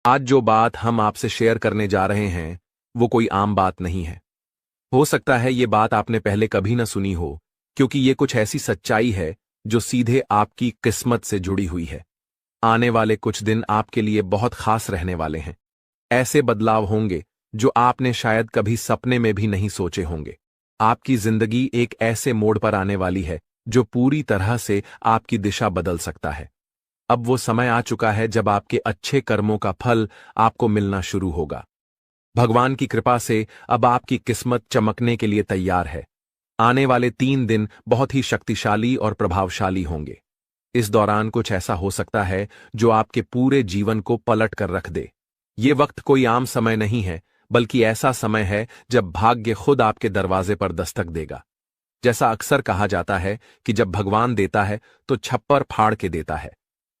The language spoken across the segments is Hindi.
आज जो बात हम आपसे शेयर करने जा रहे हैं वो कोई आम बात नहीं है। हो सकता है ये बात आपने पहले कभी न सुनी हो, क्योंकि ये कुछ ऐसी सच्चाई है जो सीधे आपकी किस्मत से जुड़ी हुई है। आने वाले कुछ दिन आपके लिए बहुत खास रहने वाले हैं। ऐसे बदलाव होंगे जो आपने शायद कभी सपने में भी नहीं सोचे होंगे। आपकी जिंदगी एक ऐसे मोड़ पर आने वाली है जो पूरी तरह से आपकी दिशा बदल सकता है। अब वो समय आ चुका है जब आपके अच्छे कर्मों का फल आपको मिलना शुरू होगा। भगवान की कृपा से अब आपकी किस्मत चमकने के लिए तैयार है। आने वाले 3 दिन बहुत ही शक्तिशाली और प्रभावशाली होंगे। इस दौरान कुछ ऐसा हो सकता है जो आपके पूरे जीवन को पलट कर रख दे। ये वक्त कोई आम समय नहीं है, बल्कि ऐसा समय है जब भाग्य खुद आपके दरवाजे पर दस्तक देगा। जैसा अक्सर कहा जाता है कि जब भगवान देता है तो छप्पर फाड़ के देता है,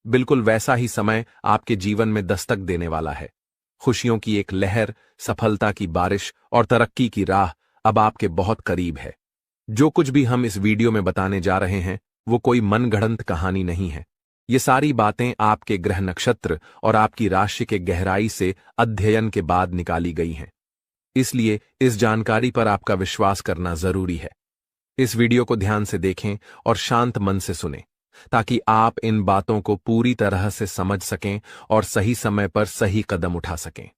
बिल्कुल वैसा ही समय आपके जीवन में दस्तक देने वाला है। खुशियों की एक लहर, सफलता की बारिश और तरक्की की राह अब आपके बहुत करीब है। जो कुछ भी हम इस वीडियो में बताने जा रहे हैं वो कोई मनगढ़ंत कहानी नहीं है। ये सारी बातें आपके ग्रह नक्षत्र और आपकी राशि के गहराई से अध्ययन के बाद निकाली गई हैं। इसलिए इस जानकारी पर आपका विश्वास करना जरूरी है। इस वीडियो को ध्यान से देखें और शांत मन से सुनें, ताकि आप इन बातों को पूरी तरह से समझ सकें और सही समय पर सही कदम उठा सकें।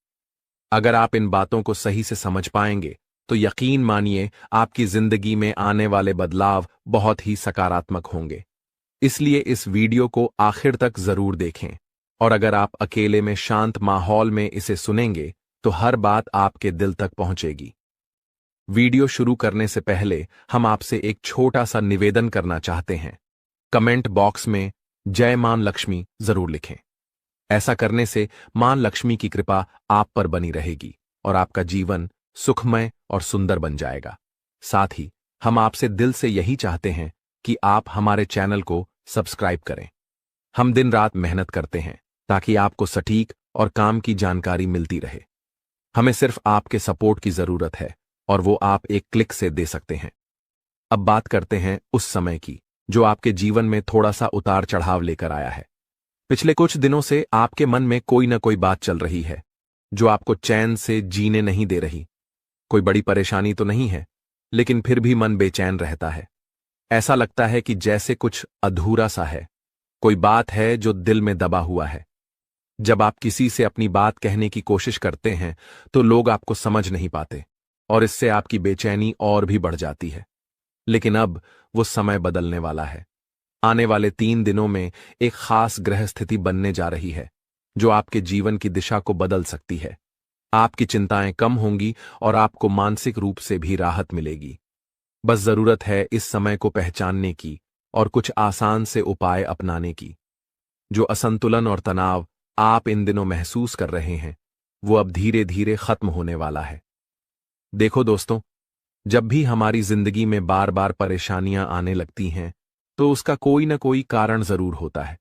अगर आप इन बातों को सही से समझ पाएंगे तो यकीन मानिए आपकी जिंदगी में आने वाले बदलाव बहुत ही सकारात्मक होंगे। इसलिए इस वीडियो को आखिर तक जरूर देखें, और अगर आप अकेले में शांत माहौल में इसे सुनेंगे तो हर बात आपके दिल तक पहुंचेगी। वीडियो शुरू करने से पहले हम आपसे एक छोटा सा निवेदन करना चाहते हैं। कमेंट बॉक्स में जय मां लक्ष्मी जरूर लिखें। ऐसा करने से मां लक्ष्मी की कृपा आप पर बनी रहेगी और आपका जीवन सुखमय और सुंदर बन जाएगा। साथ ही हम आपसे दिल से यही चाहते हैं कि आप हमारे चैनल को सब्सक्राइब करें। हम दिन रात मेहनत करते हैं ताकि आपको सटीक और काम की जानकारी मिलती रहे। हमें सिर्फ आपके सपोर्ट की जरूरत है और वो आप एक क्लिक से दे सकते हैं। अब बात करते हैं उस समय की जो आपके जीवन में थोड़ा सा उतार चढ़ाव लेकर आया है। पिछले कुछ दिनों से आपके मन में कोई ना कोई बात चल रही है जो आपको चैन से जीने नहीं दे रही। कोई बड़ी परेशानी तो नहीं है, लेकिन फिर भी मन बेचैन रहता है। ऐसा लगता है कि जैसे कुछ अधूरा सा है। कोई बात है जो दिल में दबा हुआ है। जब आप किसी से अपनी बात कहने की कोशिश करते हैं तो लोग आपको समझ नहीं पाते और इससे आपकी बेचैनी और भी बढ़ जाती है। लेकिन अब वो समय बदलने वाला है। आने वाले 3 दिनों में एक खास ग्रह स्थिति बनने जा रही है जो आपके जीवन की दिशा को बदल सकती है। आपकी चिंताएं कम होंगी और आपको मानसिक रूप से भी राहत मिलेगी। बस जरूरत है इस समय को पहचानने की और कुछ आसान से उपाय अपनाने की। जो असंतुलन और तनाव आप इन दिनों महसूस कर रहे हैं वो अब धीरे धीरे खत्म होने वाला है। देखो दोस्तों, जब भी हमारी जिंदगी में बार बार परेशानियां आने लगती हैं तो उसका कोई ना कोई कारण जरूर होता है।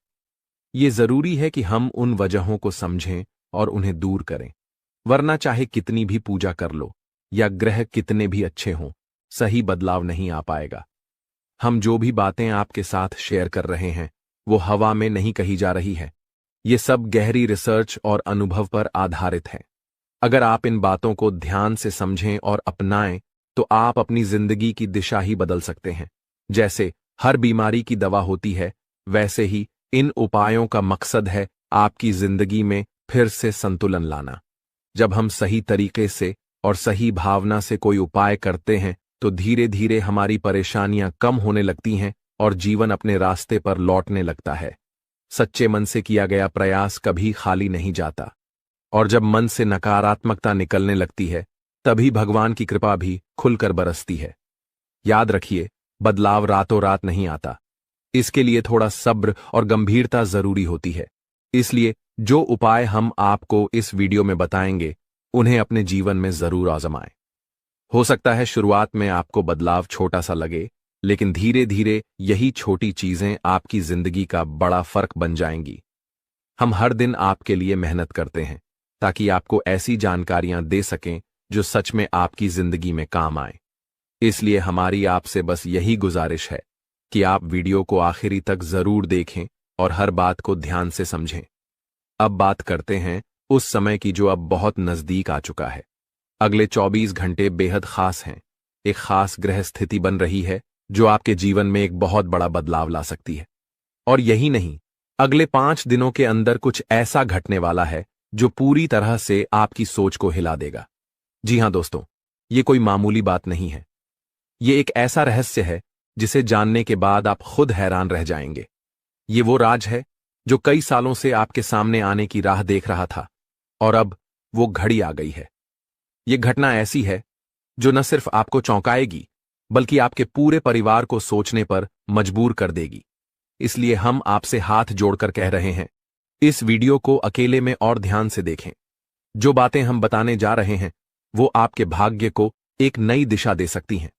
ये जरूरी है कि हम उन वजहों को समझें और उन्हें दूर करें, वरना चाहे कितनी भी पूजा कर लो या ग्रह कितने भी अच्छे हों, सही बदलाव नहीं आ पाएगा। हम जो भी बातें आपके साथ शेयर कर रहे हैं वो हवा में नहीं कही जा रही है। ये सब गहरी रिसर्च और अनुभव पर आधारित है। अगर आप इन बातों को ध्यान से समझें और अपनाएं तो आप अपनी जिंदगी की दिशा ही बदल सकते हैं। जैसे हर बीमारी की दवा होती है, वैसे ही इन उपायों का मकसद है आपकी जिंदगी में फिर से संतुलन लाना। जब हम सही तरीके से और सही भावना से कोई उपाय करते हैं तो धीरे धीरे हमारी परेशानियां कम होने लगती हैं और जीवन अपने रास्ते पर लौटने लगता है। सच्चे मन से किया गया प्रयास कभी खाली नहीं जाता, और जब मन से नकारात्मकता निकलने लगती है तभी भगवान की कृपा भी खुलकर बरसती है। याद रखिए, बदलाव रातों रात नहीं आता। इसके लिए थोड़ा सब्र और गंभीरता जरूरी होती है। इसलिए जो उपाय हम आपको इस वीडियो में बताएंगे उन्हें अपने जीवन में जरूर आजमाएं। हो सकता है शुरुआत में आपको बदलाव छोटा सा लगे, लेकिन धीरे धीरे यही छोटी चीजें आपकी जिंदगी का बड़ा फर्क बन जाएंगी। हम हर दिन आपके लिए मेहनत करते हैं ताकि आपको ऐसी जानकारियां दे सकें जो सच में आपकी जिंदगी में काम आए। इसलिए हमारी आपसे बस यही गुजारिश है कि आप वीडियो को आखिरी तक जरूर देखें और हर बात को ध्यान से समझें। अब बात करते हैं उस समय की जो अब बहुत नजदीक आ चुका है। अगले 24 घंटे बेहद खास हैं। एक खास ग्रह स्थिति बन रही है जो आपके जीवन में एक बहुत बड़ा बदलाव ला सकती है। और यही नहीं, अगले 5 दिनों के अंदर कुछ ऐसा घटने वाला है जो पूरी तरह से आपकी सोच को हिला देगा। जी हां दोस्तों, ये कोई मामूली बात नहीं है। ये एक ऐसा रहस्य है जिसे जानने के बाद आप खुद हैरान रह जाएंगे। ये वो राज है जो कई सालों से आपके सामने आने की राह देख रहा था, और अब वो घड़ी आ गई है। ये घटना ऐसी है जो न सिर्फ आपको चौंकाएगी, बल्कि आपके पूरे परिवार को सोचने पर मजबूर कर देगी। इसलिए हम आपसे हाथ जोड़कर कह रहे हैं, इस वीडियो को अकेले में और ध्यान से देखें। जो बातें हम बताने जा रहे हैं वो आपके भाग्य को एक नई दिशा दे सकती हैं।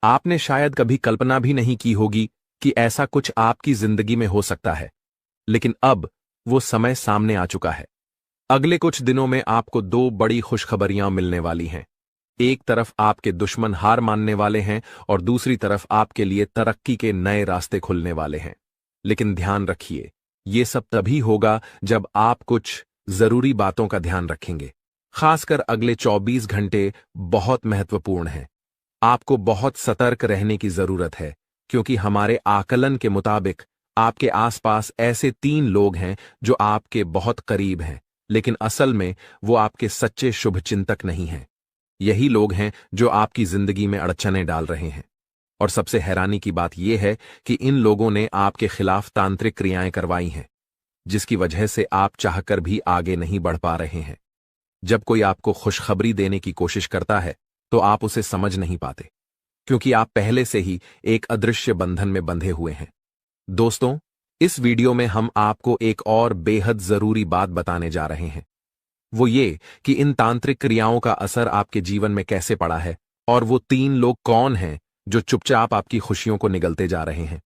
आपने शायद कभी कल्पना भी नहीं की होगी कि ऐसा कुछ आपकी जिंदगी में हो सकता है, लेकिन अब वो समय सामने आ चुका है। अगले कुछ दिनों में आपको 2 बड़ी खुशखबरियां मिलने वाली हैं। एक तरफ आपके दुश्मन हार मानने वाले हैं और दूसरी तरफ आपके लिए तरक्की के नए रास्ते खुलने वाले हैं। लेकिन ध्यान रखिए, ये सब तभी होगा जब आप कुछ जरूरी बातों का ध्यान रखेंगे। खासकर अगले 24 घंटे बहुत महत्वपूर्ण हैं। आपको बहुत सतर्क रहने की जरूरत है, क्योंकि हमारे आकलन के मुताबिक आपके आसपास ऐसे 3 लोग हैं जो आपके बहुत करीब हैं, लेकिन असल में वो आपके सच्चे शुभचिंतक नहीं हैं। यही लोग हैं जो आपकी जिंदगी में अड़चनें डाल रहे हैं। और सबसे हैरानी की बात यह है कि इन लोगों ने आपके खिलाफ तांत्रिक क्रियाएं करवाई हैं, जिसकी वजह से आप चाहकर भी आगे नहीं बढ़ पा रहे हैं। जब कोई आपको खुशखबरी देने की कोशिश करता है तो आप उसे समझ नहीं पाते, क्योंकि आप पहले से ही एक अदृश्य बंधन में बंधे हुए हैं। दोस्तों, इस वीडियो में हम आपको एक और बेहद जरूरी बात बताने जा रहे हैं। वो ये कि इन तांत्रिक क्रियाओं का असर आपके जीवन में कैसे पड़ा है, और वो 3 लोग कौन हैं जो चुपचाप आपकी खुशियों को निगलते जा रहे हैं।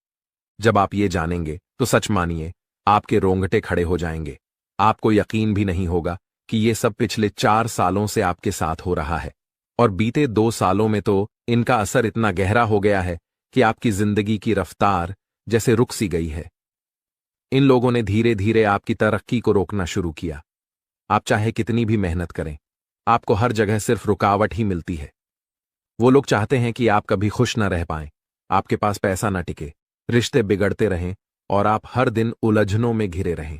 जब आप ये जानेंगे तो सच मानिए, आपके रोंगटे खड़े हो जाएंगे। आपको यकीन भी नहीं होगा कि ये सब पिछले 4 सालों से आपके साथ हो रहा है, और बीते 2 सालों में तो इनका असर इतना गहरा हो गया है कि आपकी जिंदगी की रफ्तार जैसे रुक सी गई है। इन लोगों ने धीरे धीरे आपकी तरक्की को रोकना शुरू किया। आप चाहे कितनी भी मेहनत करें, आपको हर जगह सिर्फ रुकावट ही मिलती है। वो लोग चाहते हैं कि आप कभी खुश न रह पाएं, आपके पास पैसा न टिके, रिश्ते बिगड़ते रहें और आप हर दिन उलझनों में घिरे रहें।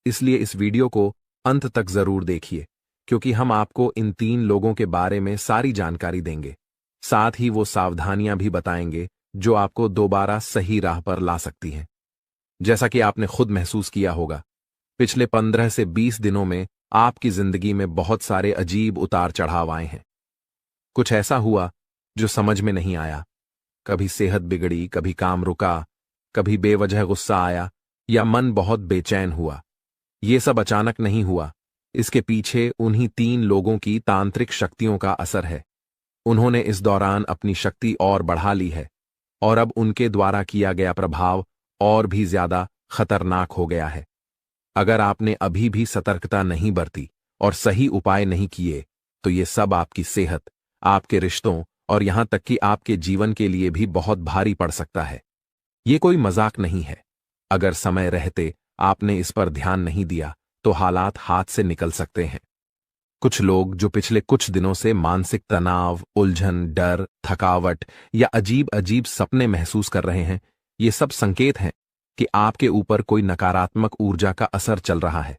इसलिए इस वीडियो को अंत तक जरूर देखिए, क्योंकि हम आपको इन 3 लोगों के बारे में सारी जानकारी देंगे। साथ ही वो सावधानियां भी बताएंगे जो आपको दोबारा सही राह पर ला सकती हैं। जैसा कि आपने खुद महसूस किया होगा, पिछले 15 से 20 दिनों में आपकी जिंदगी में बहुत सारे अजीब उतार चढ़ाव आए हैं। कुछ ऐसा हुआ जो समझ में नहीं आया। कभी सेहत बिगड़ी, कभी काम रुका, कभी बेवजह गुस्सा आया या मन बहुत बेचैन हुआ। ये सब अचानक नहीं हुआ, इसके पीछे उन्हीं 3 लोगों की तांत्रिक शक्तियों का असर है। उन्होंने इस दौरान अपनी शक्ति और बढ़ा ली है, और अब उनके द्वारा किया गया प्रभाव और भी ज्यादा खतरनाक हो गया है। अगर आपने अभी भी सतर्कता नहीं बरती और सही उपाय नहीं किए, तो ये सब आपकी सेहत, आपके रिश्तों और यहां तक कि आपके जीवन के लिए भी बहुत भारी पड़ सकता है। ये कोई मजाक नहीं है। अगर समय रहते आपने इस पर ध्यान नहीं दिया तो हालात हाथ से निकल सकते हैं। कुछ लोग जो पिछले कुछ दिनों से मानसिक तनाव, उलझन, डर, थकावट या अजीब अजीब सपने महसूस कर रहे हैं, ये सब संकेत हैं कि आपके ऊपर कोई नकारात्मक ऊर्जा का असर चल रहा है।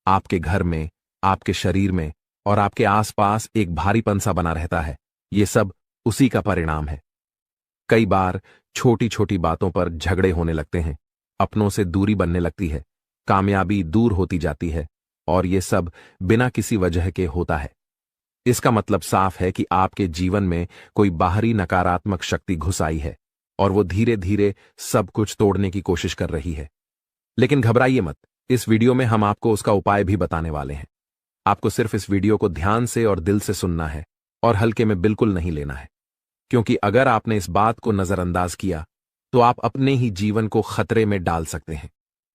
आपके घर में, आपके शरीर में और आपके आसपास एक भारीपन सा बना रहता है। ये सब उसी का परिणाम है। कई बार छोटी छोटी बातों पर झगड़े होने लगते हैं, अपनों से दूरी बनने लगती है, कामयाबी दूर होती जाती है, और ये सब बिना किसी वजह के होता है। इसका मतलब साफ है कि आपके जीवन में कोई बाहरी नकारात्मक शक्ति घुस आई है और वो धीरे धीरे सब कुछ तोड़ने की कोशिश कर रही है। लेकिन घबराइए मत, इस वीडियो में हम आपको उसका उपाय भी बताने वाले हैं। आपको सिर्फ इस वीडियो को ध्यान से और दिल से सुनना है और हल्के में बिल्कुल नहीं लेना है, क्योंकि अगर आपने इस बात को नजरअंदाज किया तो आप अपने ही जीवन को खतरे में डाल सकते हैं।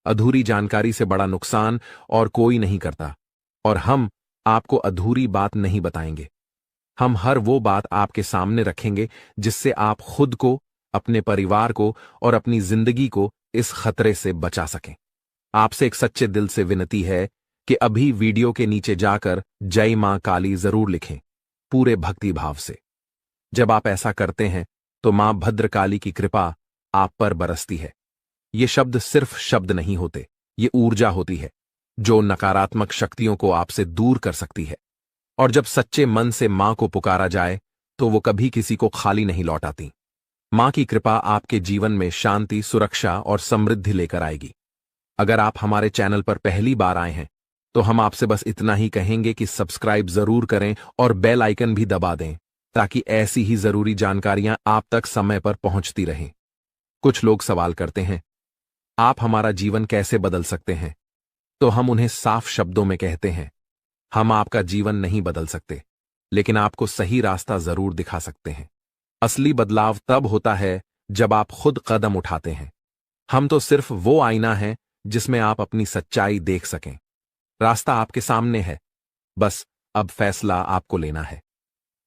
अधूरी जानकारी से बड़ा नुकसान और कोई नहीं करता, और हम आपको अधूरी बात नहीं बताएंगे। हम हर वो बात आपके सामने रखेंगे जिससे आप खुद को, अपने परिवार को और अपनी जिंदगी को इस खतरे से बचा सकें। आपसे एक सच्चे दिल से विनती है कि अभी वीडियो के नीचे जाकर जय मां काली जरूर लिखें, पूरे भक्ति भाव से। जब आप ऐसा करते हैं तो मां भद्रकाली की कृपा आप पर बरसती है। ये शब्द सिर्फ शब्द नहीं होते, ये ऊर्जा होती है जो नकारात्मक शक्तियों को आपसे दूर कर सकती है। और जब सच्चे मन से मां को पुकारा जाए तो वो कभी किसी को खाली नहीं लौटाती। मां की कृपा आपके जीवन में शांति, सुरक्षा और समृद्धि लेकर आएगी। अगर आप हमारे चैनल पर पहली बार आए हैं तो हम आपसे बस इतना ही कहेंगे कि सब्सक्राइब जरूर करें और बेल आइकन भी दबा दें, ताकि ऐसी ही जरूरी जानकारियां आप तक समय पर पहुंचती रहें। कुछ लोग सवाल करते हैं, आप हमारा जीवन कैसे बदल सकते हैं? तो हम उन्हें साफ शब्दों में कहते हैं, हम आपका जीवन नहीं बदल सकते, लेकिन आपको सही रास्ता जरूर दिखा सकते हैं। असली बदलाव तब होता है जब आप खुद कदम उठाते हैं। हम तो सिर्फ वो आईना है जिसमें आप अपनी सच्चाई देख सकें। रास्ता आपके सामने है, बस अब फैसला आपको लेना है।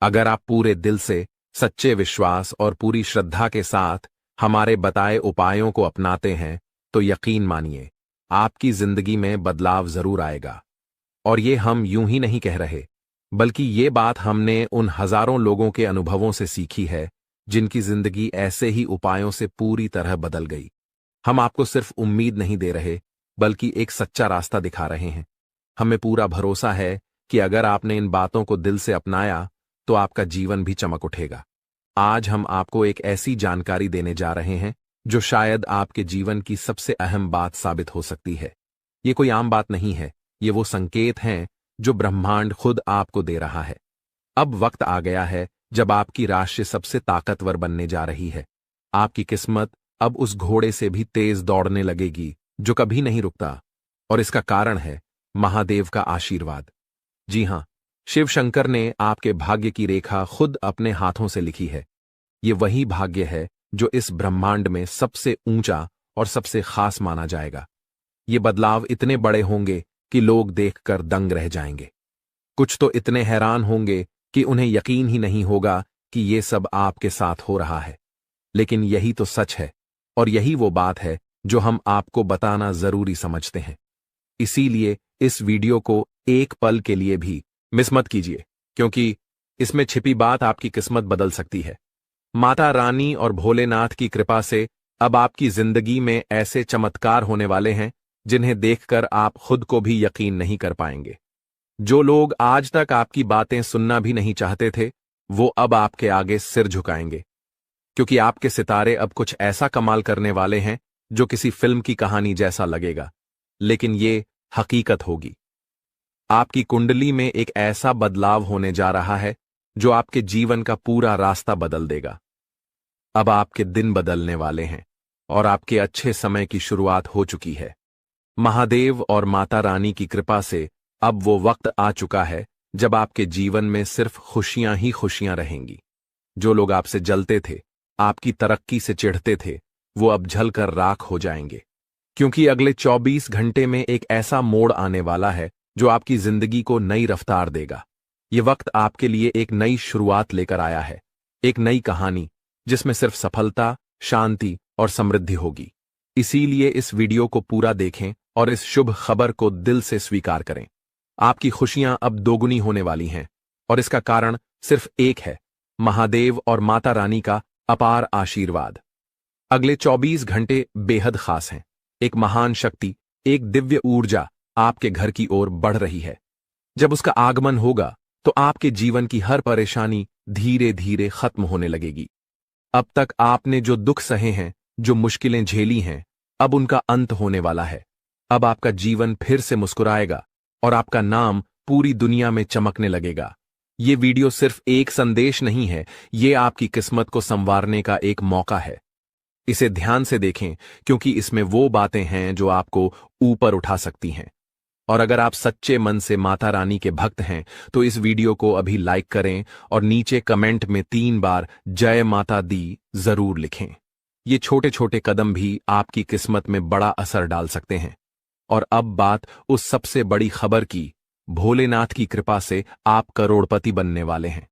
अगर आप पूरे दिल से, सच्चे विश्वास और पूरी श्रद्धा के साथ हमारे बताए उपायों को अपनाते हैं तो यकीन मानिए आपकी जिंदगी में बदलाव जरूर आएगा। और ये हम यूं ही नहीं कह रहे, बल्कि ये बात हमने उन हजारों लोगों के अनुभवों से सीखी है जिनकी जिंदगी ऐसे ही उपायों से पूरी तरह बदल गई। हम आपको सिर्फ उम्मीद नहीं दे रहे, बल्कि एक सच्चा रास्ता दिखा रहे हैं। हमें पूरा भरोसा है कि अगर आपने इन बातों को दिल से अपनाया तो आपका जीवन भी चमक उठेगा। आज हम आपको एक ऐसी जानकारी देने जा रहे हैं जो शायद आपके जीवन की सबसे अहम बात साबित हो सकती है। ये कोई आम बात नहीं है, ये वो संकेत हैं जो ब्रह्मांड खुद आपको दे रहा है। अब वक्त आ गया है जब आपकी राशि सबसे ताकतवर बनने जा रही है। आपकी किस्मत अब उस घोड़े से भी तेज दौड़ने लगेगी जो कभी नहीं रुकता, और इसका कारण है महादेव का आशीर्वाद। जी हां, शिव शंकर ने आपके भाग्य की रेखा खुद अपने हाथों से लिखी है। ये वही भाग्य है जो इस ब्रह्मांड में सबसे ऊंचा और सबसे खास माना जाएगा। ये बदलाव इतने बड़े होंगे कि लोग देखकर दंग रह जाएंगे। कुछ तो इतने हैरान होंगे कि उन्हें यकीन ही नहीं होगा कि ये सब आपके साथ हो रहा है। लेकिन यही तो सच है, और यही वो बात है जो हम आपको बताना जरूरी समझते हैं। इसीलिए इस वीडियो को एक पल के लिए भी मिस मत कीजिए, क्योंकि इसमें छिपी बात आपकी किस्मत बदल सकती है। माता रानी और भोलेनाथ की कृपा से अब आपकी जिंदगी में ऐसे चमत्कार होने वाले हैं जिन्हें देखकर आप खुद को भी यकीन नहीं कर पाएंगे। जो लोग आज तक आपकी बातें सुनना भी नहीं चाहते थे, वो अब आपके आगे सिर झुकाएंगे, क्योंकि आपके सितारे अब कुछ ऐसा कमाल करने वाले हैं जो किसी फिल्म की कहानी जैसा लगेगा, लेकिन ये हकीकत होगी। आपकी कुंडली में एक ऐसा बदलाव होने जा रहा है जो आपके जीवन का पूरा रास्ता बदल देगा। अब आपके दिन बदलने वाले हैं और आपके अच्छे समय की शुरुआत हो चुकी है। महादेव और माता रानी की कृपा से अब वो वक्त आ चुका है जब आपके जीवन में सिर्फ खुशियां ही खुशियां रहेंगी। जो लोग आपसे जलते थे, आपकी तरक्की से चिढ़ते थे, वो अब जलकर राख हो जाएंगे, क्योंकि अगले 24 घंटे में एक ऐसा मोड़ आने वाला है जो आपकी जिंदगी को नई रफ्तार देगा। ये वक्त आपके लिए एक नई शुरुआत लेकर आया है, एक नई कहानी जिसमें सिर्फ सफलता, शांति और समृद्धि होगी। इसीलिए इस वीडियो को पूरा देखें और इस शुभ खबर को दिल से स्वीकार करें। आपकी खुशियां अब दोगुनी होने वाली हैं, और इसका कारण सिर्फ एक है, महादेव और माता रानी का अपार आशीर्वाद। अगले 24 घंटे बेहद खास हैं। एक महान शक्ति, एक दिव्य ऊर्जा आपके घर की ओर बढ़ रही है। जब उसका आगमन होगा तो आपके जीवन की हर परेशानी धीरे धीरे खत्म होने लगेगी। अब तक आपने जो दुख सहे हैं, जो मुश्किलें झेली हैं, अब उनका अंत होने वाला है। अब आपका जीवन फिर से मुस्कुराएगा और आपका नाम पूरी दुनिया में चमकने लगेगा। ये वीडियो सिर्फ एक संदेश नहीं है, ये आपकी किस्मत को संवारने का एक मौका है। इसे ध्यान से देखें, क्योंकि इसमें वो बातें हैं जो आपको ऊपर उठा सकती हैं। और अगर आप सच्चे मन से माता रानी के भक्त हैं तो इस वीडियो को अभी लाइक करें और नीचे कमेंट में 3 बार जय माता दी जरूर लिखें। ये छोटे छोटे कदम भी आपकी किस्मत में बड़ा असर डाल सकते हैं। और अब बात उस सबसे बड़ी खबर की, भोलेनाथ की कृपा से आप करोड़पति बनने वाले हैं।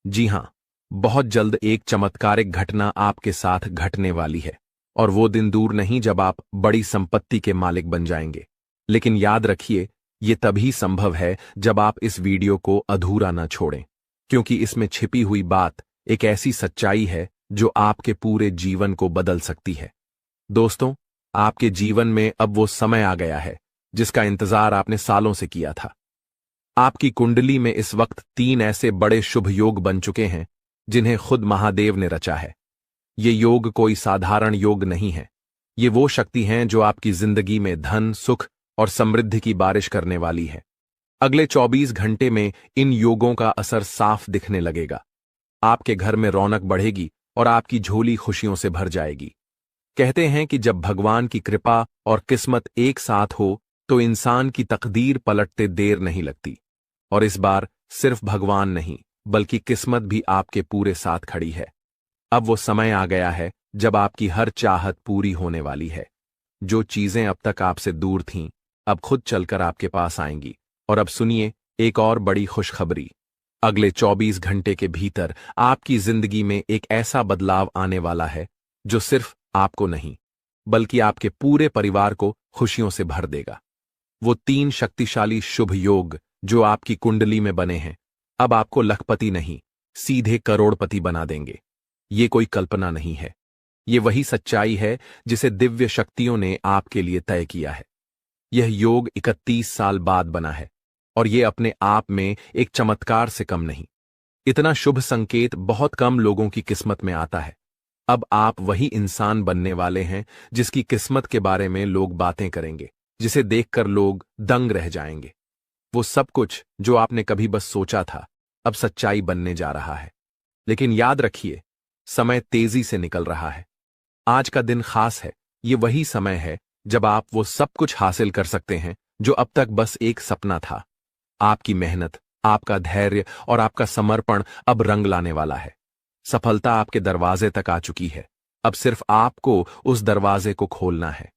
जी हां, बहुत जल्द एक चमत्कारिक घटना आपके साथ घटने वाली है, और वो दिन दूर नहीं जब आप बड़ी संपत्ति के मालिक बन जाएंगे। लेकिन याद रखिए, ये तभी संभव है जब आप इस वीडियो को अधूरा न छोड़ें, क्योंकि इसमें छिपी हुई बात एक ऐसी सच्चाई है जो आपके पूरे जीवन को बदल सकती है। दोस्तों, आपके जीवन में अब वो समय आ गया है जिसका इंतजार आपने सालों से किया था। आपकी कुंडली में इस वक्त 3 ऐसे बड़े शुभ योग बन चुके हैं जिन्हें खुद महादेव ने रचा है। ये योग कोई साधारण योग नहीं है। ये वो शक्ति हैं जो आपकी जिंदगी में धन, सुख और समृद्धि की बारिश करने वाली है। अगले 24 घंटे में इन योगों का असर साफ दिखने लगेगा। आपके घर में रौनक बढ़ेगी और आपकी झोली खुशियों से भर जाएगी। कहते हैं कि जब भगवान की कृपा और किस्मत एक साथ हो तो इंसान की तकदीर पलटते देर नहीं लगती। और इस बार सिर्फ भगवान नहीं, बल्कि किस्मत भी आपके पूरे साथ खड़ी है। अब वो समय आ गया है जब आपकी हर चाहत पूरी होने वाली है। जो चीजें अब तक आपसे दूर थीं, अब खुद चलकर आपके पास आएंगी। और अब सुनिए एक और बड़ी खुशखबरी। अगले 24 घंटे के भीतर आपकी जिंदगी में एक ऐसा बदलाव आने वाला है जो सिर्फ आपको नहीं, बल्कि आपके पूरे परिवार को खुशियों से भर देगा। वो 3 शक्तिशाली शुभ योग जो आपकी कुंडली में बने हैं, अब आपको लखपति नहीं, सीधे करोड़पति बना देंगे। ये कोई कल्पना नहीं है, ये वही सच्चाई है जिसे दिव्य शक्तियों ने आपके लिए तय किया है। यह योग 31 साल बाद बना है और ये अपने आप में एक चमत्कार से कम नहीं। इतना शुभ संकेत बहुत कम लोगों की किस्मत में आता है। अब आप वही इंसान बनने वाले हैं जिसकी किस्मत के बारे में लोग बातें करेंगे, जिसे देखकर लोग दंग रह जाएंगे। वो सब कुछ जो आपने कभी बस सोचा था, अब सच्चाई बनने जा रहा है। लेकिन याद रखिए, समय तेजी से निकल रहा है। आज का दिन खास है। ये वही समय है जब आप वो सब कुछ हासिल कर सकते हैं जो अब तक बस एक सपना था। आपकी मेहनत, आपका धैर्य और आपका समर्पण अब रंग लाने वाला है। सफलता आपके दरवाजे तक आ चुकी है। अब सिर्फ आपको उस दरवाजे को खोलना है।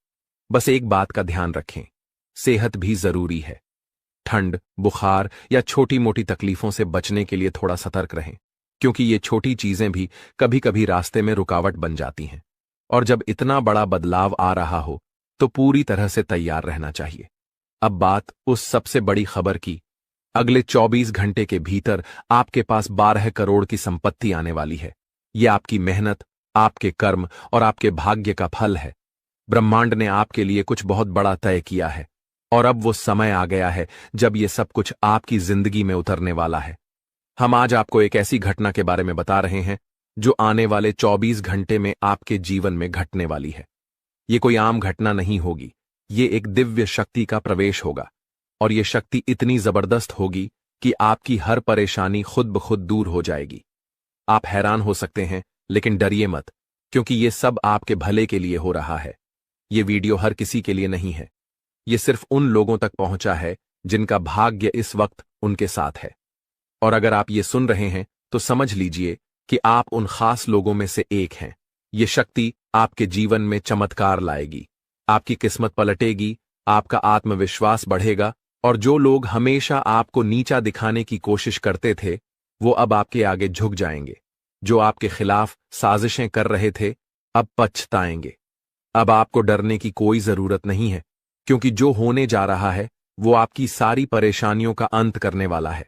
बस एक बात का ध्यान रखें, सेहत भी जरूरी है। ठंड, बुखार या छोटी मोटी तकलीफों से बचने के लिए थोड़ा सतर्क रहें, क्योंकि ये छोटी चीजें भी कभी कभी रास्ते में रुकावट बन जाती हैं। और जब इतना बड़ा बदलाव आ रहा हो तो पूरी तरह से तैयार रहना चाहिए। अब बात उस सबसे बड़ी खबर की। अगले 24 घंटे के भीतर आपके पास 12 करोड़ की संपत्ति आने वाली है। यह आपकी मेहनत, आपके कर्म और आपके भाग्य का फल है। ब्रह्मांड ने आपके लिए कुछ बहुत बड़ा तय किया है और अब वो समय आ गया है जब ये सब कुछ आपकी जिंदगी में उतरने वाला है। हम आज आपको एक ऐसी घटना के बारे में बता रहे हैं जो आने वाले 24 घंटे में आपके जीवन में घटने वाली है। ये कोई आम घटना नहीं होगी, ये एक दिव्य शक्ति का प्रवेश होगा। और ये शक्ति इतनी जबरदस्त होगी कि आपकी हर परेशानी खुद ब खुद दूर हो जाएगी। आप हैरान हो सकते हैं, लेकिन डरिए मत, क्योंकि ये सब आपके भले के लिए हो रहा है। ये वीडियो हर किसी के लिए नहीं है। ये सिर्फ उन लोगों तक पहुंचा है जिनका भाग्य इस वक्त उनके साथ है। और अगर आप ये सुन रहे हैं तो समझ लीजिए कि आप उन खास लोगों में से एक हैं। ये शक्ति आपके जीवन में चमत्कार लाएगी, आपकी किस्मत पलटेगी, आपका आत्मविश्वास बढ़ेगा और जो लोग हमेशा आपको नीचा दिखाने की कोशिश करते थे, वो अब आपके आगे झुक जाएंगे। जो आपके खिलाफ साजिशें कर रहे थे, अब पछताएंगे। अब आपको डरने की कोई जरूरत नहीं है, क्योंकि जो होने जा रहा है वो आपकी सारी परेशानियों का अंत करने वाला है।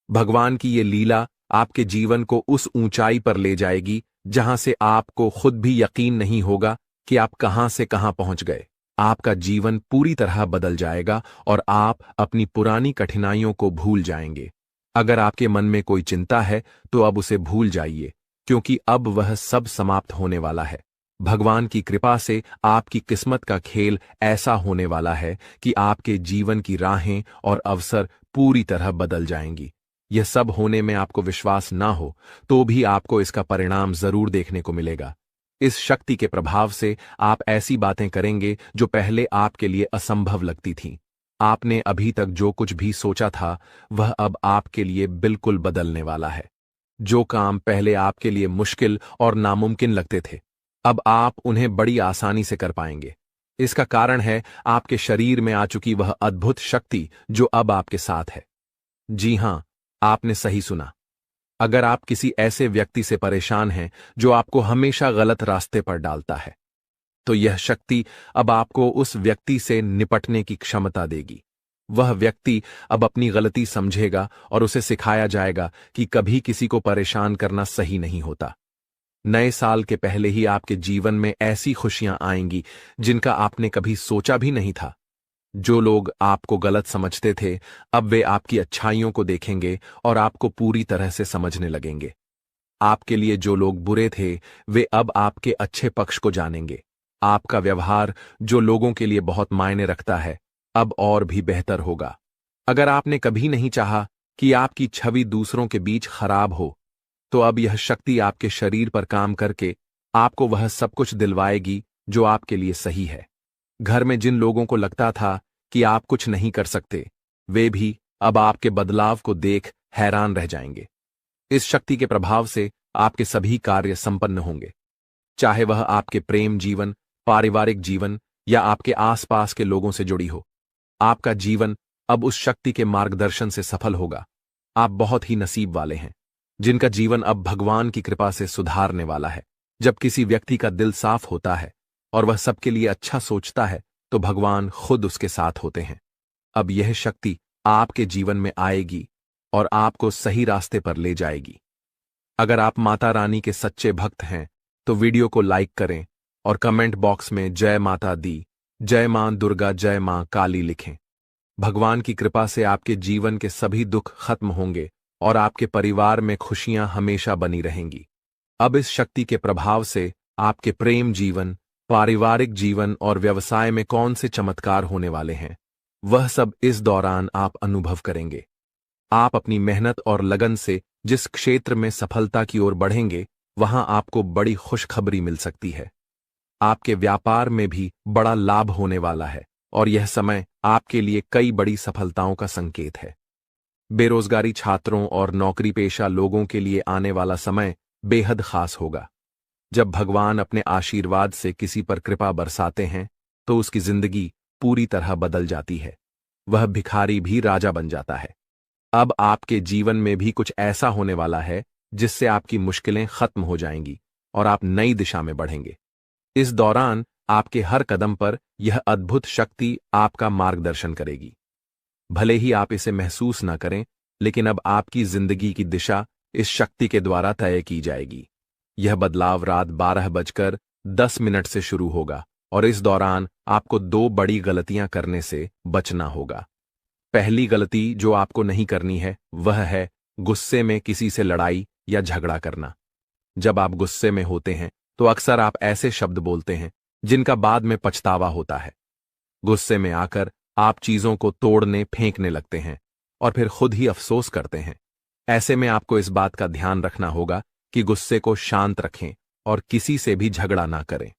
भगवान की ये लीला आपके जीवन को उस ऊंचाई पर ले जाएगी जहां से आपको खुद भी यकीन नहीं होगा कि आप कहां से कहां पहुंच गए। आपका जीवन पूरी तरह बदल जाएगा और आप अपनी पुरानी कठिनाइयों को भूल जाएंगे। अगर आपके मन में कोई चिंता है तो अब उसे भूल जाइए, क्योंकि अब वह सब समाप्त होने वाला है। भगवान की कृपा से आपकी किस्मत का खेल ऐसा होने वाला है कि आपके जीवन की राहें और अवसर पूरी तरह बदल जाएंगी। यह सब होने में आपको विश्वास ना हो तो भी आपको इसका परिणाम जरूर देखने को मिलेगा। इस शक्ति के प्रभाव से आप ऐसी बातें करेंगे जो पहले आपके लिए असंभव लगती थीं। आपने अभी तक जो कुछ भी सोचा था वह अब आपके लिए बिल्कुल बदलने वाला है। जो काम पहले आपके लिए मुश्किल और नामुमकिन लगते थे, अब आप उन्हें बड़ी आसानी से कर पाएंगे। इसका कारण है आपके शरीर में आ चुकी वह अद्भुत शक्ति जो अब आपके साथ है। जी हां, आपने सही सुना। अगर आप किसी ऐसे व्यक्ति से परेशान हैं जो आपको हमेशा गलत रास्ते पर डालता है, तो यह शक्ति अब आपको उस व्यक्ति से निपटने की क्षमता देगी। वह व्यक्ति अब अपनी गलती समझेगा और उसे सिखाया जाएगा कि कभी किसी को परेशान करना सही नहीं होता। नए साल के पहले ही आपके जीवन में ऐसी खुशियां आएंगी जिनका आपने कभी सोचा भी नहीं था। जो लोग आपको गलत समझते थे, अब वे आपकी अच्छाइयों को देखेंगे और आपको पूरी तरह से समझने लगेंगे। आपके लिए जो लोग बुरे थे, वे अब आपके अच्छे पक्ष को जानेंगे। आपका व्यवहार जो लोगों के लिए बहुत मायने रखता है, अब और भी बेहतर होगा। अगर आपने कभी नहीं चाहा कि आपकी छवि दूसरों के बीच खराब हो, तो अब यह शक्ति आपके शरीर पर काम करके आपको वह सब कुछ दिलवाएगी जो आपके लिए सही है। घर में जिन लोगों को लगता था कि आप कुछ नहीं कर सकते, वे भी अब आपके बदलाव को देख हैरान रह जाएंगे। इस शक्ति के प्रभाव से आपके सभी कार्य संपन्न होंगे, चाहे वह आपके प्रेम जीवन, पारिवारिक जीवन या आपके आसपास के लोगों से जुड़ी हो। आपका जीवन अब उस शक्ति के मार्गदर्शन से सफल होगा। आप बहुत ही नसीब वाले हैं, जिनका जीवन अब भगवान की कृपा से सुधारने वाला है। जब किसी व्यक्ति का दिल साफ होता है और वह सबके लिए अच्छा सोचता है, तो भगवान खुद उसके साथ होते हैं। अब यह शक्ति आपके जीवन में आएगी और आपको सही रास्ते पर ले जाएगी। अगर आप माता रानी के सच्चे भक्त हैं, तो वीडियो को लाइक करें और कमेंट बॉक्स में जय माता दी, जय मां दुर्गा, जय मां काली लिखें। भगवान की कृपा से आपके जीवन के सभी दुख खत्म होंगे और आपके परिवार में खुशियां हमेशा बनी रहेंगी। अब इस शक्ति के प्रभाव से आपके प्रेम जीवन, पारिवारिक जीवन और व्यवसाय में कौन से चमत्कार होने वाले हैं, वह सब इस दौरान आप अनुभव करेंगे। आप अपनी मेहनत और लगन से जिस क्षेत्र में सफलता की ओर बढ़ेंगे, वहां आपको बड़ी खुशखबरी मिल सकती है। आपके व्यापार में भी बड़ा लाभ होने वाला है और यह समय आपके लिए कई बड़ी सफलताओं का संकेत है। बेरोजगारी छात्रों और नौकरी पेशा लोगों के लिए आने वाला समय बेहद खास होगा। जब भगवान अपने आशीर्वाद से किसी पर कृपा बरसाते हैं, तो उसकी जिंदगी पूरी तरह बदल जाती है। वह भिखारी भी राजा बन जाता है। अब आपके जीवन में भी कुछ ऐसा होने वाला है जिससे आपकी मुश्किलें खत्म हो जाएंगी और आप नई दिशा में बढ़ेंगे। इस दौरान आपके हर कदम पर यह अद्भुत शक्ति आपका मार्गदर्शन करेगी। भले ही आप इसे महसूस न करें, लेकिन अब आपकी जिंदगी की दिशा इस शक्ति के द्वारा तय की जाएगी। यह बदलाव रात 12:10 से शुरू होगा और इस दौरान आपको 2 बड़ी गलतियां करने से बचना होगा। पहली गलती जो आपको नहीं करनी है, वह है गुस्से में किसी से लड़ाई या झगड़ा करना। जब आप गुस्से में होते हैं, तो अक्सर आप ऐसे शब्द बोलते हैं जिनका बाद में पछतावा होता है। गुस्से में आकर आप चीजों को तोड़ने, फेंकने लगते हैं और फिर खुद ही अफसोस करते हैं। ऐसे में आपको इस बात का ध्यान रखना होगा कि गुस्से को शांत रखें और किसी से भी झगड़ा ना करें।